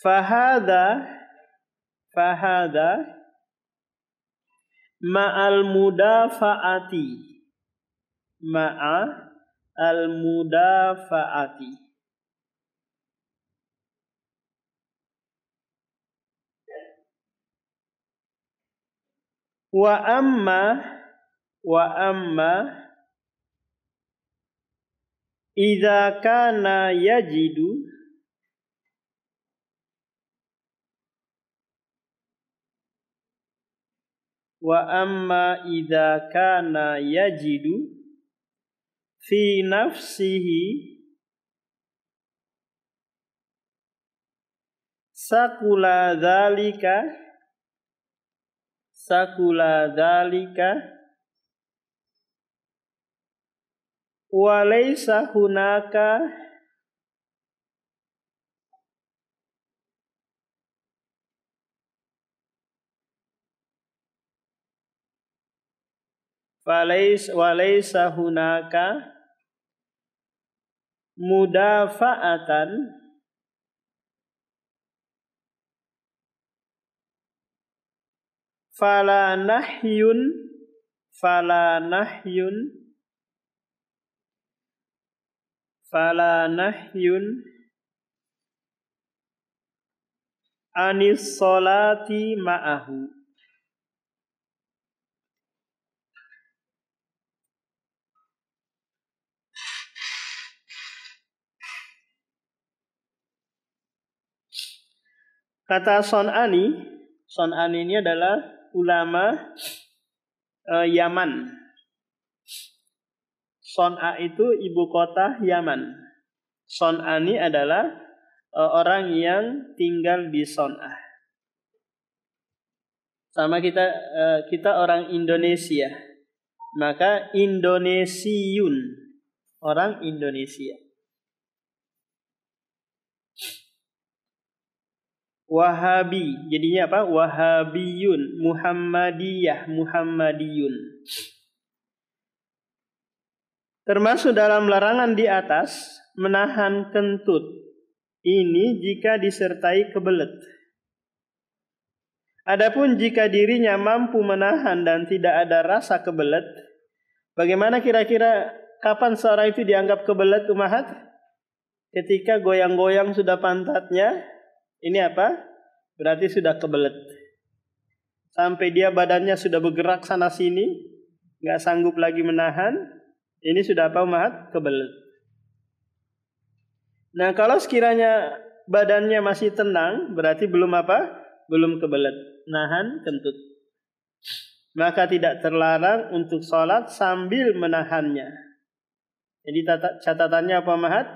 [SPEAKER 1] Fahada ma'al mudafa'ati wa amma idza kana yajidu fi nafsihi sakula dzalika wa laysa hunaka walaysa hunaka mudafa'atan fala nahyun anis salati ma'ahu. Kata Son'ani ini adalah ulama Yaman. Son'a itu ibu kota Yaman. Son'ani adalah orang yang tinggal di Son'a. Sama kita orang Indonesia. Maka Indonesiun, orang Indonesia. Wahabi, jadinya apa? Wahabiyun, Muhammadiyun. Termasuk dalam larangan di atas, menahan kentut. Ini jika disertai kebelet. Adapun jika dirinya mampu menahan dan tidak ada rasa kebelet, bagaimana kira-kira kapan seorang itu dianggap kebelet, umahat? Ketika goyang-goyang sudah pantatnya, ini apa? Berarti sudah kebelet. Sampai dia badannya sudah bergerak sana sini, nggak sanggup lagi menahan, ini sudah apa, umahat? Kebelet. Nah, kalau sekiranya badannya masih tenang, berarti belum apa? Belum kebelet, nahan kentut. Maka tidak terlarang untuk sholat sambil menahannya. Jadi catatannya apa, umahat?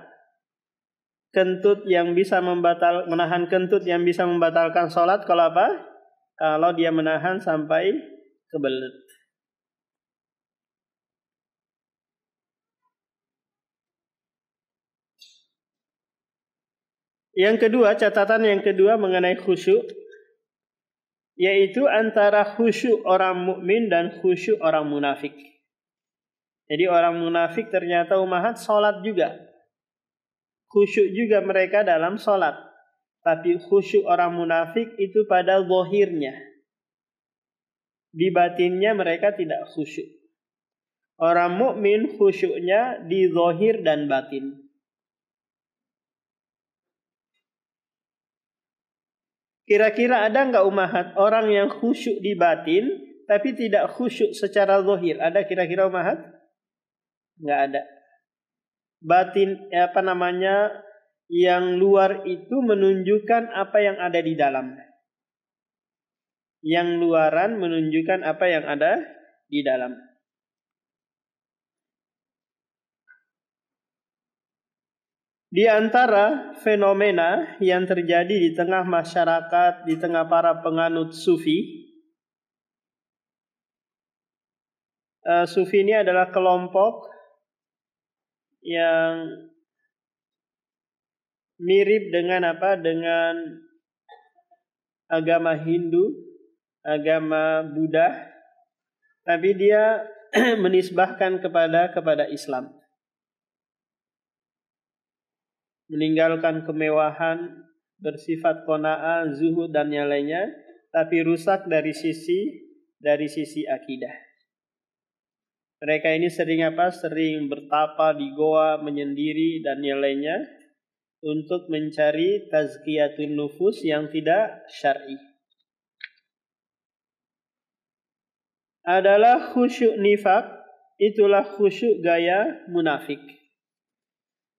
[SPEAKER 1] Kentut yang bisa menahan kentut yang bisa membatalkan sholat kalau apa? Kalau dia menahan sampai kebelet. Yang kedua, catatan yang kedua mengenai khusyuk, yaitu antara khusyuk orang mukmin dan khusyuk orang munafik. Jadi orang munafik ternyata umahat sholat juga. Khusyuk juga mereka dalam sholat. Tapi khusyuk orang munafik itu pada zahirnya. Di batinnya mereka tidak khusyuk. Orang mukmin khusyuknya di zahir dan batin. Kira-kira ada enggak umahat orang yang khusyuk di batin tapi tidak khusyuk secara zahir? Ada kira-kira umahat? Enggak ada. Batin yang luar itu menunjukkan apa yang ada di dalam. Yang luaran menunjukkan apa yang ada di dalam. Di antara fenomena yang terjadi di tengah masyarakat, di tengah para penganut sufi, sufi ini adalah kelompok yang mirip dengan apa? Dengan agama Hindu, agama Buddha, tapi dia menisbahkan kepada Islam. Meninggalkan kemewahan, bersifat qanaah, zuhud dan yang lainnya, tapi rusak dari sisi akidah. Mereka ini sering apa? Sering bertapa di goa, menyendiri dan yang lainnya untuk mencari tazkiyatun nufus yang tidak syar'i. Adalah khusyuk nifak, itulah khusyuk gaya munafik.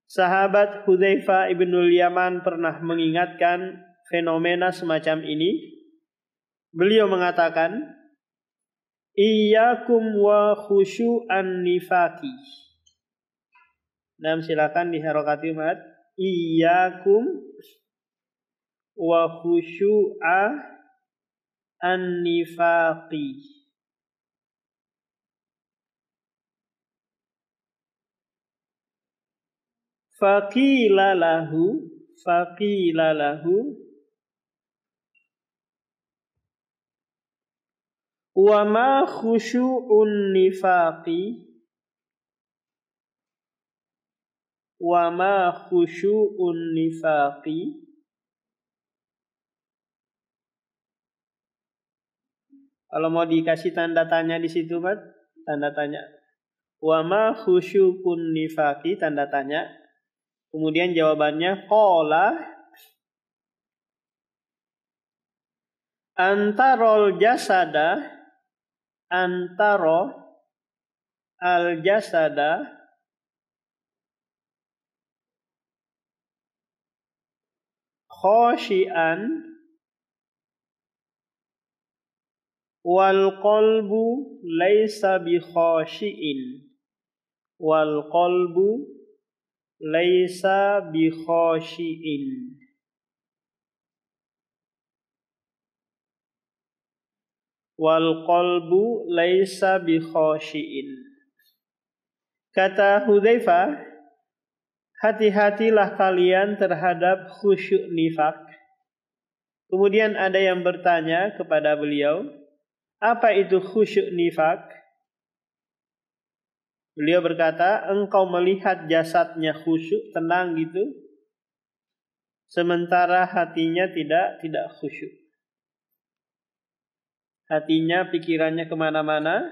[SPEAKER 1] Sahabat Hudzaifah ibnul Yaman pernah mengingatkan fenomena semacam ini. Beliau mengatakan, iyyakum wa khusyu'an nifaqi. Nah, silakan diharokati mat. Iyyakum wa khusyu'an nifaqi. Faqila lahu wa ma khusyu'un nifaqi wa ma khusyu'un nifaqi. Kalau mau dikasih tanda tanya di situ, Mat, tanda tanya. Wa ma khusyu'un nifaqi, tanda tanya. Kemudian jawabannya qala antara al jasada khashian wal qalbu laisa bi khashiin. Wal qalbu laisa bi khashiin. Wal qalbu laisa bi khashiin. Kata Hudzaifah, hati-hatilah kalian terhadap khusyuk nifak. Kemudian ada yang bertanya kepada beliau, apa itu khusyuk nifak? Beliau berkata, engkau melihat jasadnya khusyuk, tenang gitu, sementara hatinya tidak khusyuk. Hatinya, pikirannya kemana-mana,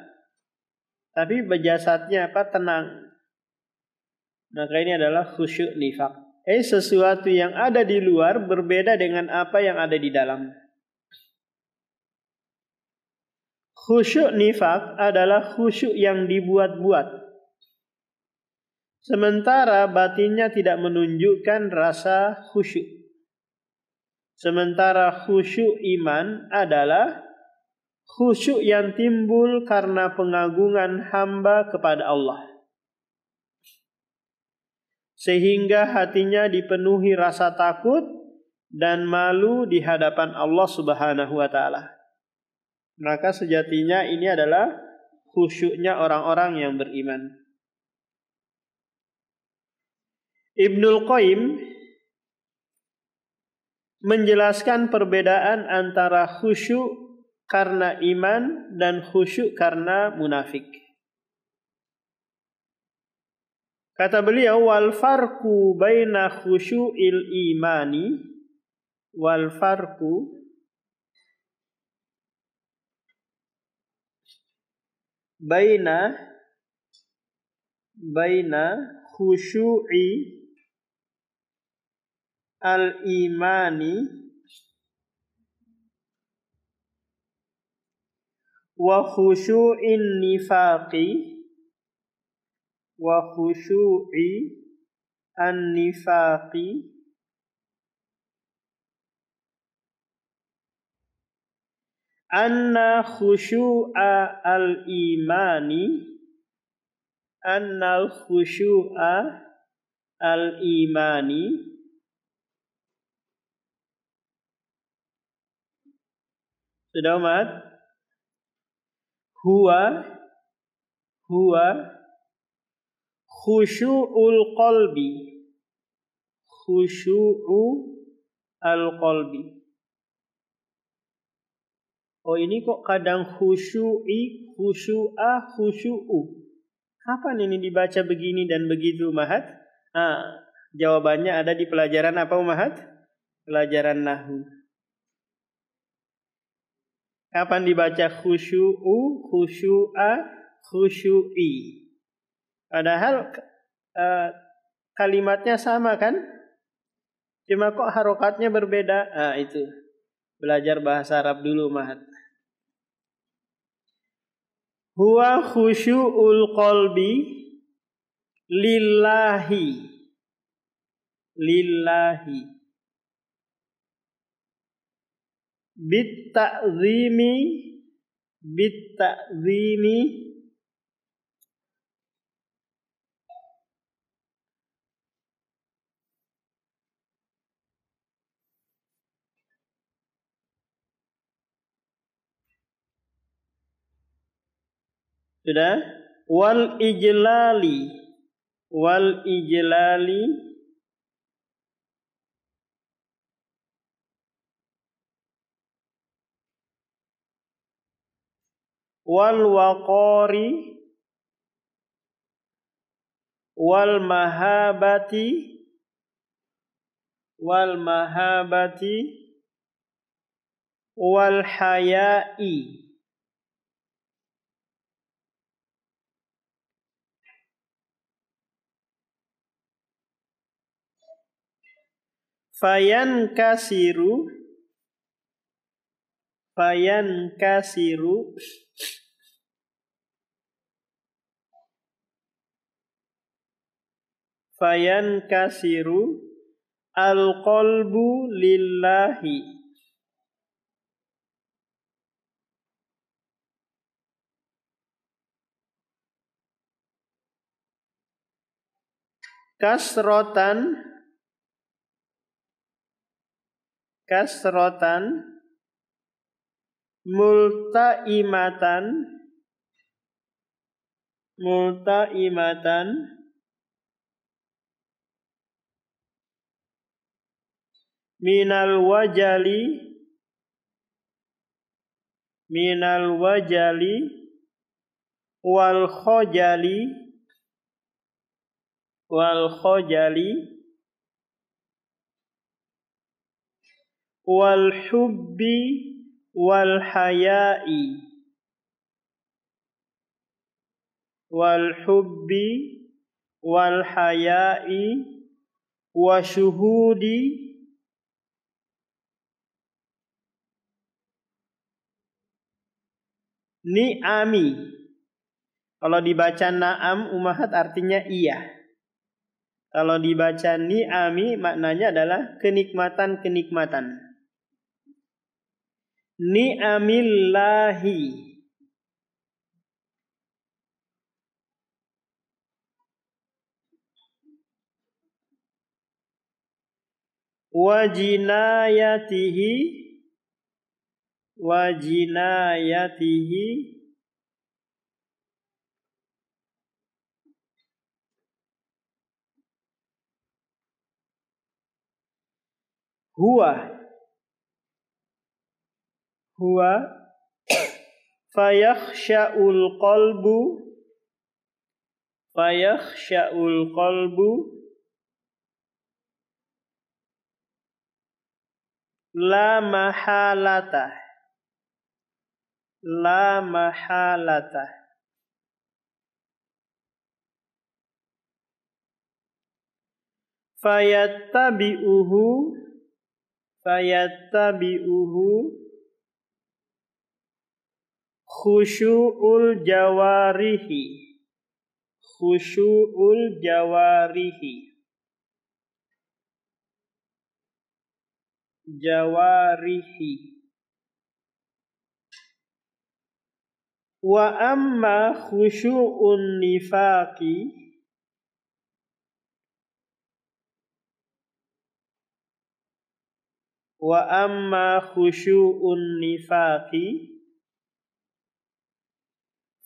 [SPEAKER 1] tapi jasadnya tenang. Maka ini adalah khusyuk nifak. Sesuatu yang ada di luar berbeda dengan apa yang ada di dalam. Khusyuk nifak adalah khusyuk yang dibuat-buat. Sementara batinnya tidak menunjukkan rasa khusyuk. Sementara khusyuk iman adalah khusyuk yang timbul karena pengagungan hamba kepada Allah. Sehingga hatinya dipenuhi rasa takut dan malu di hadapan Allah Subhanahu wa taala. Maka sejatinya ini adalah khusyuknya orang-orang yang beriman. Ibnul Qayyim menjelaskan perbedaan antara khusyuk karena iman dan khusyuk karena munafik. Kata beliau, wal farqu baina khusyu'il imani wal farqu baina khusyu'i al-imani wa khusyu'in nifaqi wa khusyu'i an-nifaqi anna khusyu'a al-imani sudah umat, huwa khusyu'ul qalbi, Oh ini kok kadang khusyu'i, khusyu'a, khusyu'u. Kapan ini dibaca begini dan begitu, Mahat? Jawabannya ada di pelajaran apa, Mahat? Pelajaran nahwu. Kapan dibaca khusyu'u, khusyu'a, khusyu'i? Padahal kalimatnya sama kan? Cuma kok harokatnya berbeda? Itu. Belajar bahasa Arab dulu, Mahat. Huwa khusyu'ul qalbi lillahi bitta'zimi sudah, wal ijlali wal waqari wal mahabati wal haya'i. Fayan kasiru al-qalbu lillahi kasrotan multaimatan minal wajali wal khojali wal khajali wal hubbi wal haya'i wal hubbi wal haya'i wa syuhudi ni'ami. Kalau dibaca na'am umahat artinya iya. Kalau dibaca ni'ami maknanya adalah kenikmatan-kenikmatan. Ni'amillahi wa jinayatihi huwa fayakhsha'ul qalbu la mahalata fayattabi'uhu khushu'ul jawarihi wa amma khushu'un nifaqi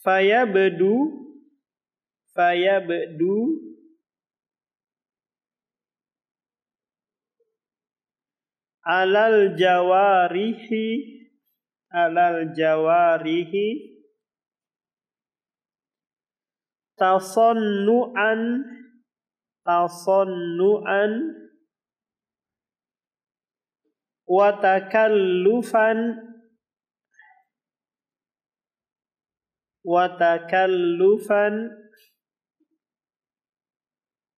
[SPEAKER 1] fayabdu alal jawarihi tasannu'an wa takallufan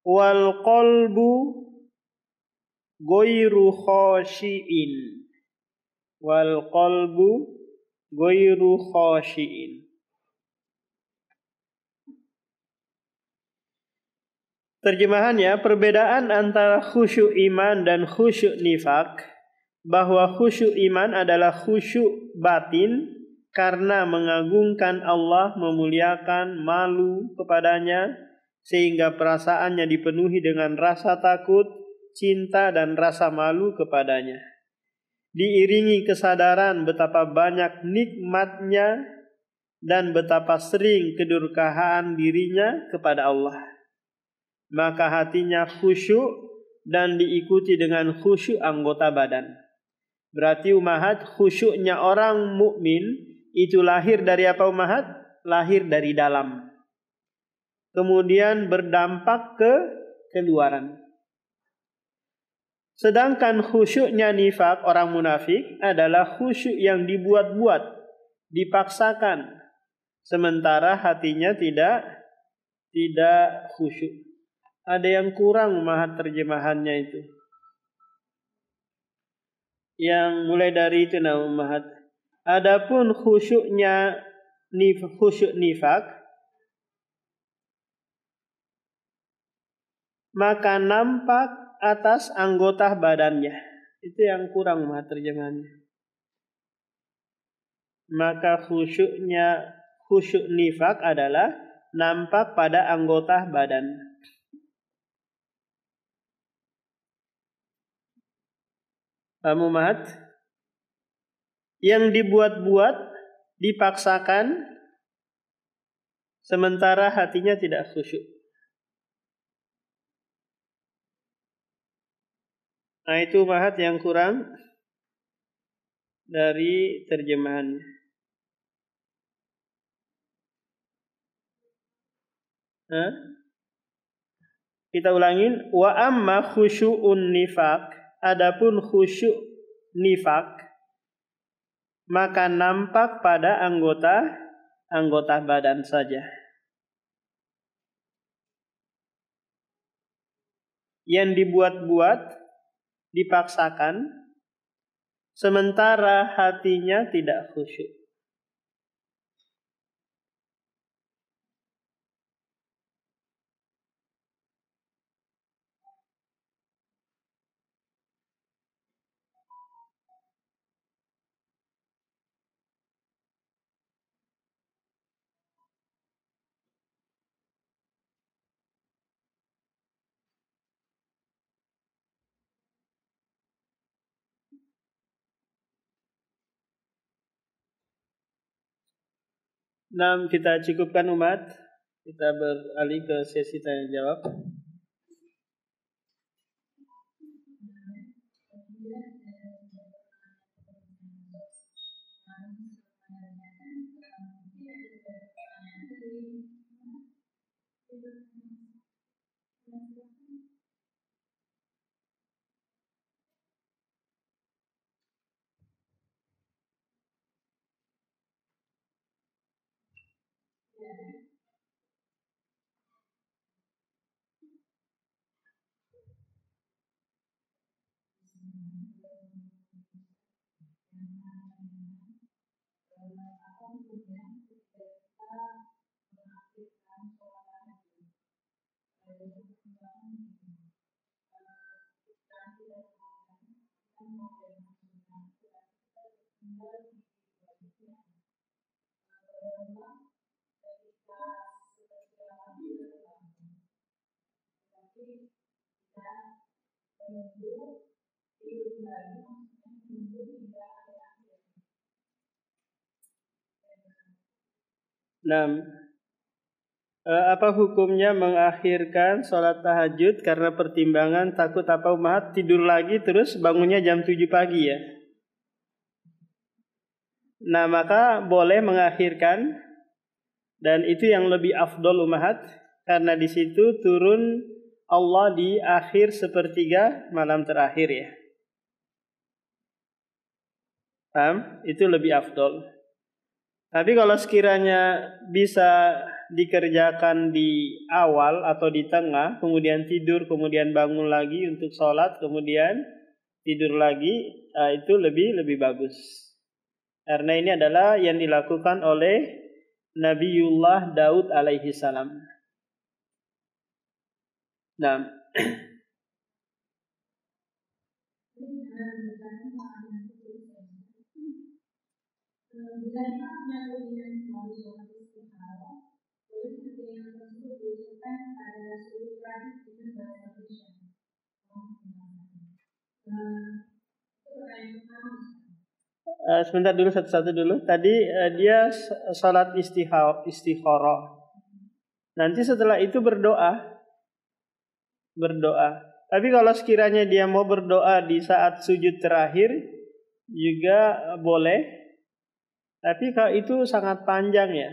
[SPEAKER 1] wal qalbu ghairu khashi'in. Terjemahannya, perbedaan antara khusyuk iman dan khusyuk nifak, bahwa khusyuk iman adalah khusyuk batin karena mengagungkan Allah, memuliakan, malu kepadanya, sehingga perasaannya dipenuhi dengan rasa takut, cinta, dan rasa malu kepadanya. Diiringi kesadaran betapa banyak nikmatnya dan betapa sering kedurhakaan dirinya kepada Allah. Maka hatinya khusyuk dan diikuti dengan khusyuk anggota badan. Berarti umahat, khusyuknya orang mukmin itu lahir dari apa umahat? Lahir dari dalam. Kemudian berdampak ke keluaran. Sedangkan khusyuknya nifak, orang munafik, adalah khusyuk yang dibuat-buat, dipaksakan, sementara hatinya tidak khusyuk. Ada yang kurang umahat terjemahannya itu. Yang mulai dari itu nama umahat. Adapun khusyuk nifak, maka nampak atas anggota badannya. Itu yang kurang umahat terjemahannya. Maka khusyuk nifak adalah nampak pada anggota badan. Paham umahat? Yang dibuat-buat, dipaksakan, sementara hatinya tidak khusyuk. Nah, itu umahat yang kurang dari terjemahannya. Kita ulangin, wa amma khusyu'un nifaq, adapun khusyuk nifaq maka nampak pada anggota badan saja. Yang dibuat-buat, dipaksakan, sementara hatinya tidak khusyuk. Nah, kita cukupkan umat. Kita beralih ke sesi tanya jawab. Nah, apa hukumnya mengakhirkan sholat tahajud karena pertimbangan takut apa umat tidur lagi terus bangunnya jam 7 pagi ya? Nah, maka boleh mengakhirkan, dan itu yang lebih afdol umat, karena di situ turun Allah di akhir sepertiga malam terakhir ya. Paham? Itu lebih afdol. Tapi kalau sekiranya bisa dikerjakan di awal atau di tengah, kemudian tidur, kemudian bangun lagi untuk sholat, kemudian tidur lagi, itu lebih bagus. Karena ini adalah yang dilakukan oleh Nabiullah Daud alaihi salam. Nah, sebentar dulu, satu-satu dulu. Tadi dia salat istikharah. Nanti setelah itu berdoa. Tapi kalau sekiranya dia mau berdoa di saat sujud terakhir juga boleh. Tapi kalau itu sangat panjang ya.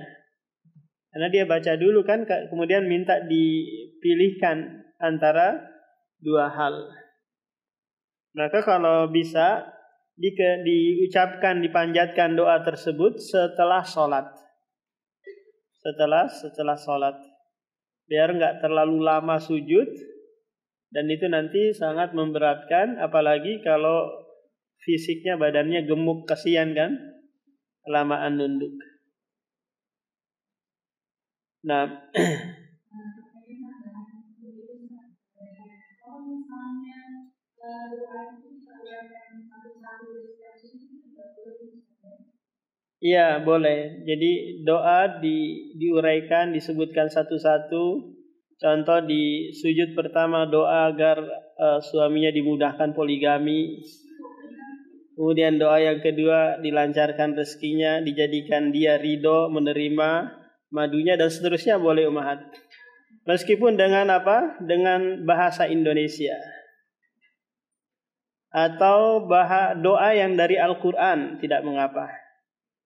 [SPEAKER 1] Karena dia baca dulu kan, kemudian minta dipilihkan antara dua hal. Maka kalau bisa diucapkan, dipanjatkan doa tersebut setelah sholat. Setelah sholat. Biar nggak terlalu lama sujud. Dan itu nanti sangat memberatkan, apalagi kalau fisiknya, badannya gemuk, kasihan kan, kelamaan nunduk. Nah, iya boleh. Jadi doa diuraikan, disebutkan satu-satu. Contoh di sujud pertama doa agar suaminya dimudahkan poligami. Kemudian doa yang kedua dilancarkan rezekinya, dijadikan dia ridho menerima madunya dan seterusnya, boleh umahat. Meskipun dengan apa? Dengan bahasa Indonesia. Atau doa yang dari Al-Quran, tidak mengapa.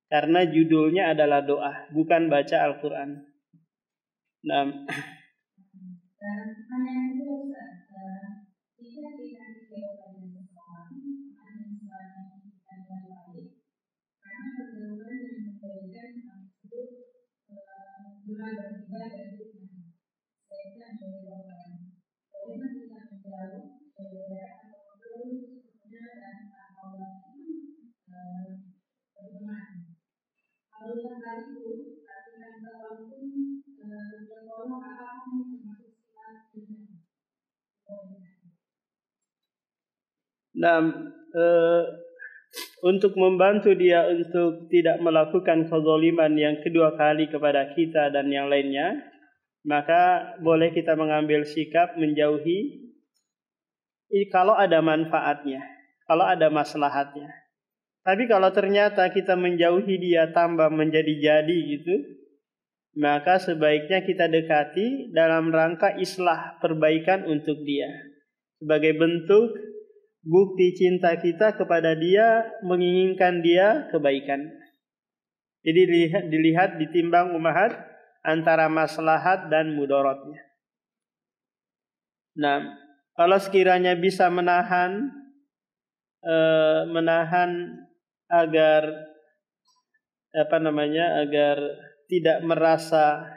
[SPEAKER 1] Karena judulnya adalah doa, bukan baca Al-Quran. Nah, Nah, untuk membantu dia untuk tidak melakukan kezaliman yang kedua kali kepada kita dan yang lainnya, maka boleh kita mengambil sikap menjauhi kalau ada manfaatnya, kalau ada maslahatnya. Tapi kalau ternyata kita menjauhi dia tambah menjadi-jadi gitu, maka sebaiknya kita dekati dalam rangka islah, perbaikan untuk dia. Sebagai bentuk bukti cinta kita kepada dia, menginginkan dia kebaikan. Jadi dilihat ditimbang ummahat antara maslahat dan mudaratnya. Nah, kalau sekiranya bisa menahan agar agar tidak merasa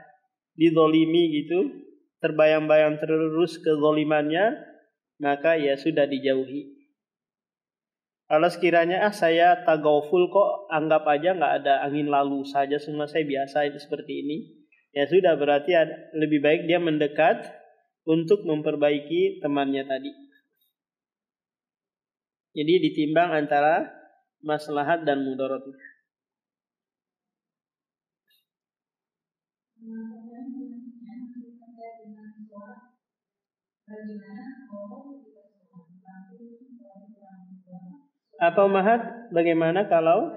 [SPEAKER 1] dizalimi gitu, terbayang-bayang terus kezalimannya, maka ya sudah dijauhi. Kalau sekiranya saya tagaful kok, anggap aja nggak ada angin lalu saja, semua saya biasa itu seperti ini, ya sudah, berarti lebih baik dia mendekat untuk memperbaiki temannya tadi. Jadi ditimbang antara maslahat dan mudarat. Apa Mahat? Bagaimana kalau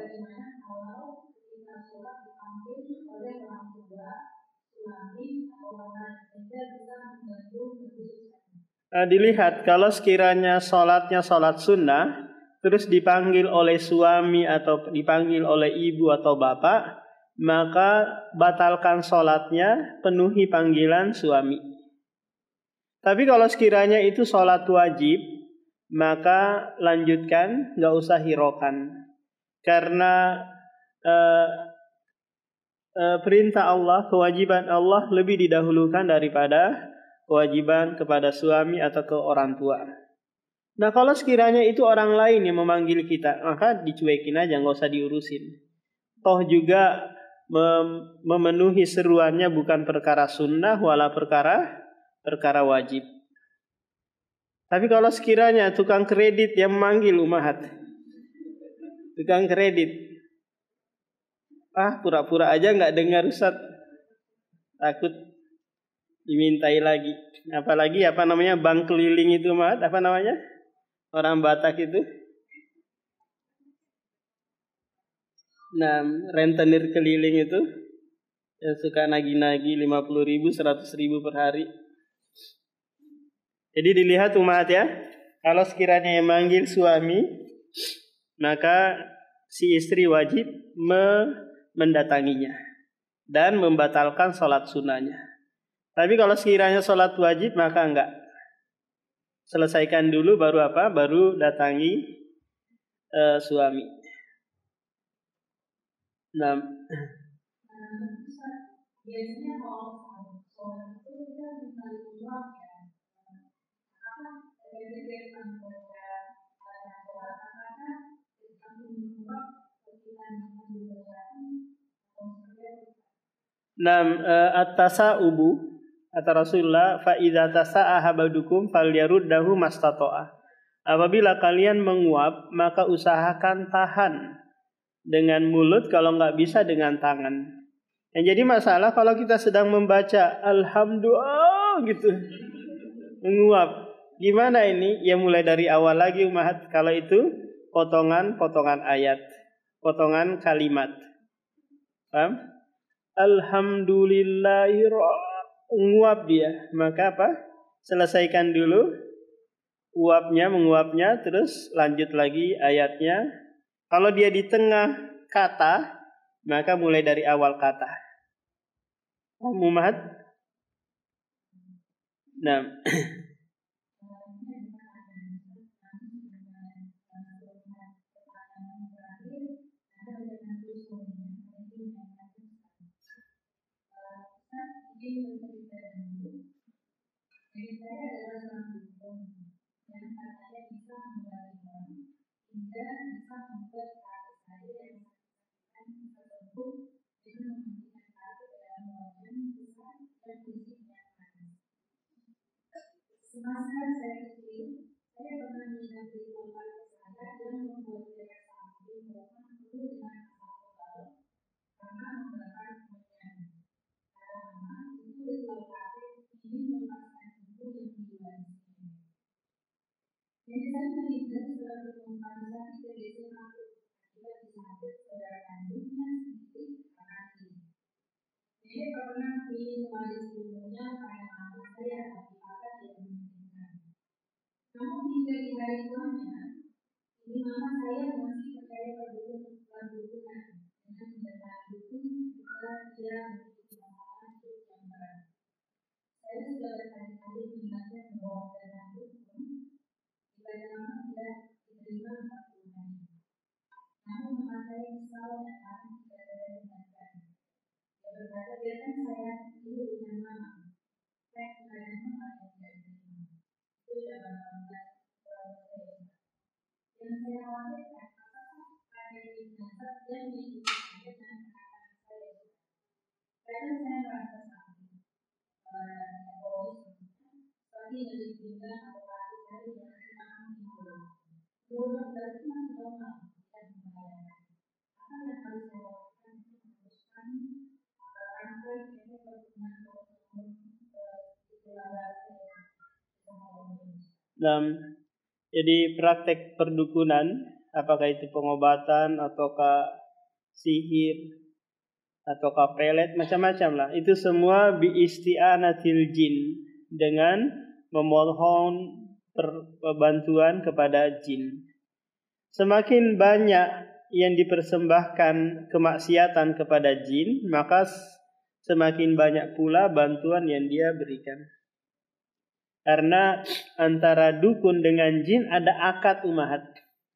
[SPEAKER 1] dilihat kalau sekiranya sholatnya sholat sunnah, terus dipanggil oleh suami atau dipanggil oleh ibu atau bapak, maka batalkan sholatnya, penuhi panggilan suami. Tapi kalau sekiranya itu sholat wajib, maka lanjutkan, nggak usah hirokan. Karena perintah Allah, kewajiban Allah lebih didahulukan daripada kewajiban kepada suami atau ke orang tua. Nah, kalau sekiranya itu orang lain yang memanggil kita, maka dicuekin aja, nggak usah diurusin. Toh juga memenuhi seruannya bukan perkara sunnah, wala perkara wajib. Tapi kalau sekiranya tukang kredit yang memanggil ummahat, tukang kredit, pura-pura aja nggak dengar Ustaz, takut dimintai lagi. Apalagi bank keliling itu ummahat, orang Batak itu. Nah, rentenir keliling itu yang suka nagi-nagi 50.000, 100.000 per hari. Jadi dilihat ummahat ya, kalau sekiranya yang manggil suami, maka si istri wajib mendatanginya dan membatalkan sholat sunnahnya. Tapi kalau sekiranya sholat wajib, maka enggak. Selesaikan dulu baru datangi suami. Nah, biasanya kalau sholat itu kita bisa diulang ya. At-tasa'ubu kata Rasulullah, fa idza tasa'aha badukum falyaruddahu mastata'a. Apabila kalian menguap, maka usahakan tahan dengan mulut, kalau nggak bisa dengan tangan. Yang jadi masalah kalau kita sedang membaca alhamdulillah gitu, menguap. Gimana ini? Ya mulai dari awal lagi ummahat. Kalau itu potongan ayat, potongan kalimat. Paham? Menguap dia. Maka selesaikan dulu menguapnya, terus lanjut lagi ayatnya. Kalau dia di tengah kata, maka mulai dari awal kata. Ummahat. Nah, jadi praktek perdukunan, apakah itu pengobatan ataukah sihir ataukah pelet, macam-macam lah. Itu semua biisti'anatil jin, dengan memohon bantuan kepada jin. Semakin banyak yang dipersembahkan kemaksiatan kepada jin, maka semakin banyak pula bantuan yang dia berikan. Karena antara dukun dengan jin ada akad umahat,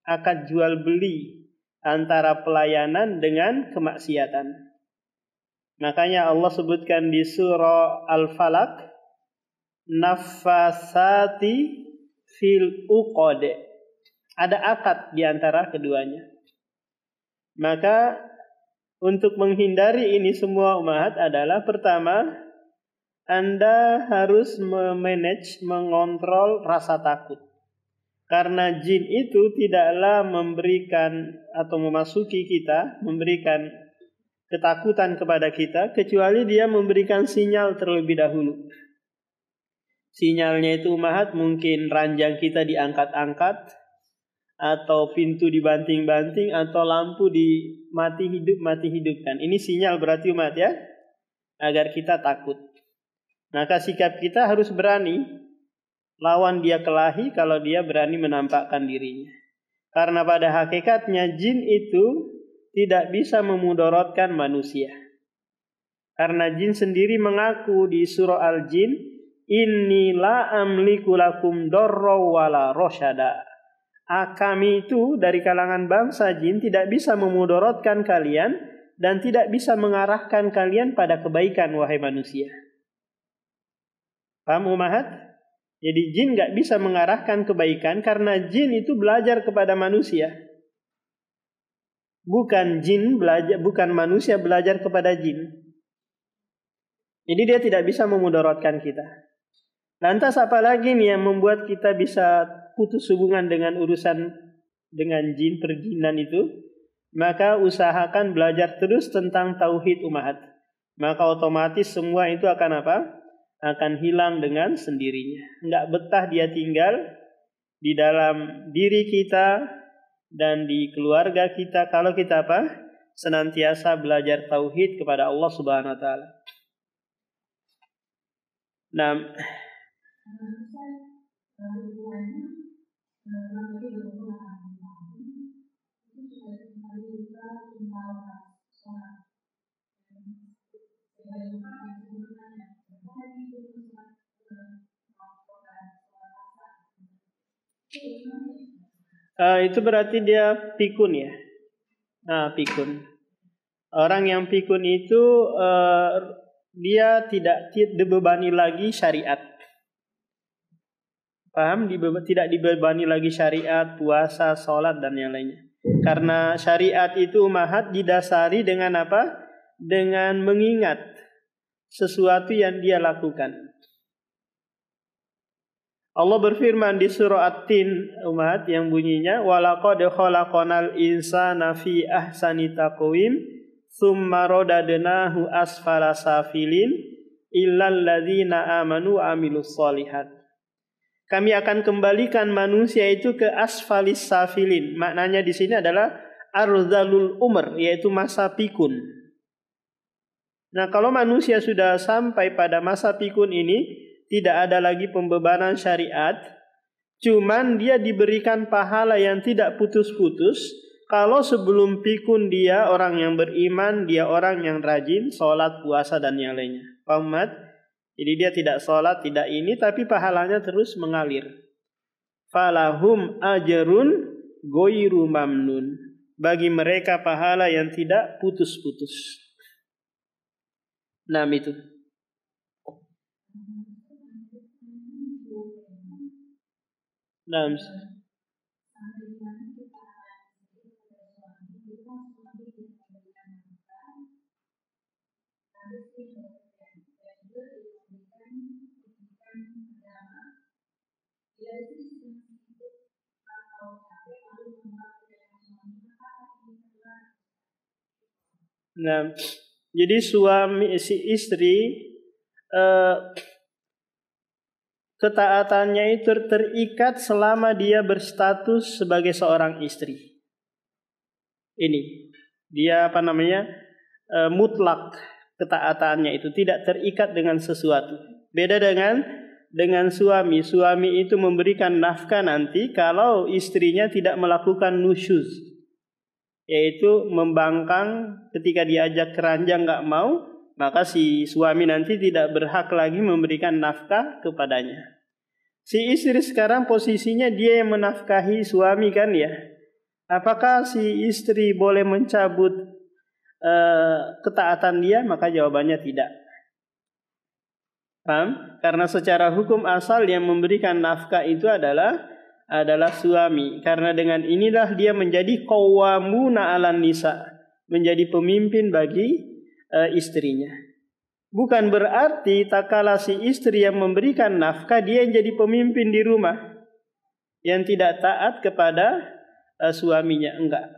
[SPEAKER 1] akad jual beli antara pelayanan dengan kemaksiatan. Makanya Allah sebutkan di surah Al-Falaq, nafasati fil uqad. Ada akad di antara keduanya. Maka untuk menghindari ini semua umahat adalah, pertama, Anda harus mengontrol rasa takut. Karena jin itu tidaklah memberikan atau memasuki kita, memberikan ketakutan kepada kita, kecuali dia memberikan sinyal terlebih dahulu. Sinyalnya itu umahat, mungkin ranjang kita diangkat-angkat, atau pintu dibanting-banting, atau lampu mati hidupkan. Ini sinyal berarti umat ya, agar kita takut. Maka sikap kita harus berani lawan dia kelahi kalau dia berani menampakkan dirinya. Karena pada hakikatnya jin itu tidak bisa memudaratkan manusia. Karena jin sendiri mengaku di surah Al-Jin, inni la amliku lakum darra wala rasyada. Kami itu dari kalangan bangsa jin tidak bisa memudaratkan kalian dan tidak bisa mengarahkan kalian pada kebaikan, wahai manusia. Paham umahat? Jadi jin gak bisa mengarahkan kebaikan karena jin itu belajar kepada manusia. Bukan manusia belajar kepada jin. Jadi dia tidak bisa memudaratkan kita. Lantas apa lagi nih yang membuat kita bisa putus hubungan dengan urusan dengan jin, perjinan itu? Maka usahakan belajar terus tentang tauhid umahat. Maka otomatis semua itu akan apa? Akan hilang dengan sendirinya. Enggak betah dia tinggal di dalam diri kita dan di keluarga kita kalau kita apa? Senantiasa belajar tauhid kepada Allah Subhanahu wa taala. Nah, Itu berarti dia pikun ya. Nah, pikun. Orang yang pikun itu dia tidak dibebani lagi syariat. Paham? Tidak dibebani lagi syariat, puasa, sholat dan yang lainnya. Karena syariat itu umahat didasari dengan apa? Dengan mengingat sesuatu yang dia lakukan. Allah berfirman di surah At-Tin umat yang bunyinya walaqad khalaqnal insana fi ahsani taqwim tsumma radadnahu asfala safilin illal ladzina amanu wa amilus sholihat. Kami akan kembalikan manusia itu ke asfalis safilin. Maknanya di sini adalah arzalul umr, yaitu masa pikun. Nah, kalau manusia sudah sampai pada masa pikun ini, tidak ada lagi pembebanan syariat, cuman dia diberikan pahala yang tidak putus-putus. Kalau sebelum pikun dia orang yang beriman, dia orang yang rajin, sholat, puasa dan yang lainnya. Paham? Jadi dia tidak sholat, tidak ini, tapi pahalanya terus mengalir. Falahum ajrun ghairu mamnun. Bagi mereka pahala yang tidak putus-putus. Nah, itu. Nah, nah, jadi suami si istri ketaatannya itu terikat selama dia berstatus sebagai seorang istri. Ini dia mutlak ketaatannya itu tidak terikat dengan sesuatu. Beda dengan suami. Suami itu memberikan nafkah nanti kalau istrinya tidak melakukan nusyuz, yaitu membangkang ketika diajak keranjang nggak mau, maka si suami nanti tidak berhak lagi memberikan nafkah kepadanya. Si istri sekarang posisinya dia yang menafkahi suami kan ya. Apakah si istri boleh mencabut ketaatan dia? Maka jawabannya tidak. Paham? Karena secara hukum asal yang memberikan nafkah itu adalah suami. Karena dengan inilah dia menjadi qawwamuna 'alan nisa, menjadi pemimpin bagi istrinya. Bukan berarti tak kala si istri yang memberikan nafkah dia yang jadi pemimpin di rumah, yang tidak taat kepada suaminya, enggak.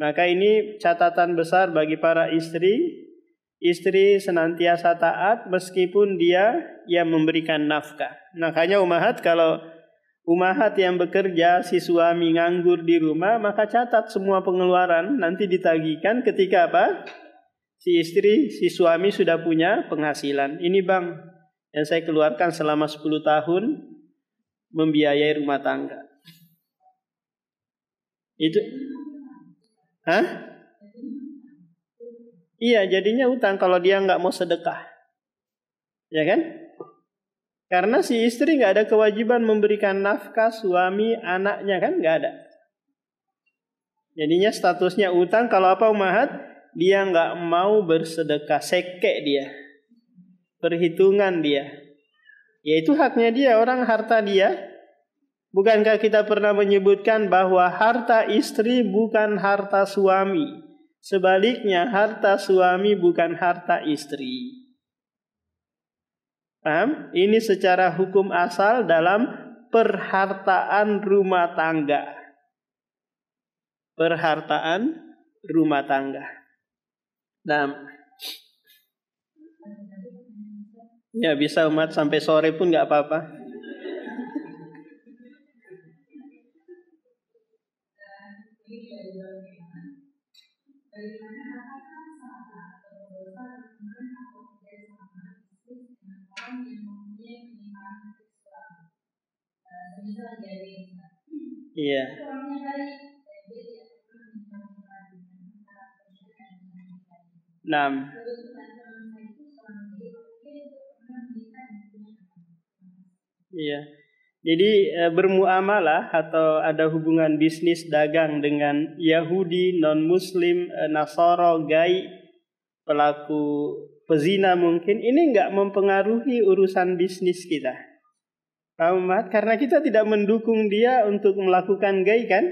[SPEAKER 1] Maka ini catatan besar bagi para istri. Istri senantiasa taat meskipun dia yang memberikan nafkah. Makanya umahat, kalau umahat yang bekerja, si suami nganggur di rumah, maka catat semua pengeluaran nanti ditagihkan ketika apa? Si suami sudah punya penghasilan. Ini bang yang saya keluarkan selama 10 tahun membiayai rumah tangga. Itu Iya, jadinya utang kalau dia nggak mau sedekah, ya kan? Karena si istri nggak ada kewajiban memberikan nafkah suami anaknya kan, nggak ada. Jadinya statusnya utang. Kalau apa umahat? Dia nggak mau bersedekah, sekek dia, perhitungan dia. Yaitu haknya dia, orang harta dia. Bukankah kita pernah menyebutkan bahwa harta istri bukan harta suami? Sebaliknya, harta suami bukan harta istri. Paham? Ini secara hukum asal dalam perhartaan rumah tangga. Perhartaan rumah tangga. Nah, ya bisa umat sampai sore pun nggak apa-apa. Iya. Nah, iya. Jadi bermuamalah atau ada hubungan bisnis dagang dengan Yahudi, non-Muslim, Nasara, gai, pelaku pezina mungkin, ini enggak mempengaruhi urusan bisnis kita. Paham, Mat? Karena kita tidak mendukung dia untuk melakukan gai kan?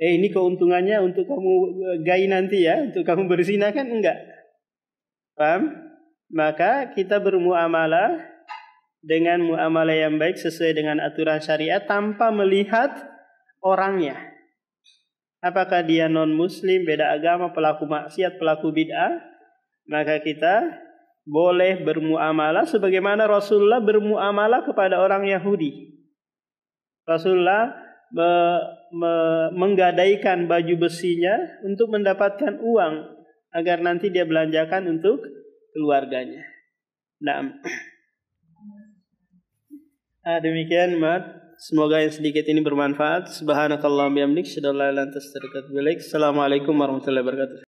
[SPEAKER 1] Ini keuntungannya untuk kamu gai nanti ya, untuk kamu berzina kan? Enggak. Paham? Maka kita bermuamalah dengan muamalah yang baik sesuai dengan aturan syariat tanpa melihat orangnya. Apakah dia non-muslim, beda agama, pelaku maksiat, pelaku bid'ah? Maka kita boleh bermuamalah sebagaimana Rasulullah bermuamalah kepada orang Yahudi. Rasulullah menggadaikan baju besinya untuk mendapatkan uang agar nanti dia belanjakan untuk keluarganya. Nah, demikian, Mat. Semoga yang sedikit ini bermanfaat. Subhanakallahumma bihamdik, asyhadu an la ilaha illa anta, astaghfiruka wa atubu ilaik. Assalamualaikum warahmatullahi wabarakatuh.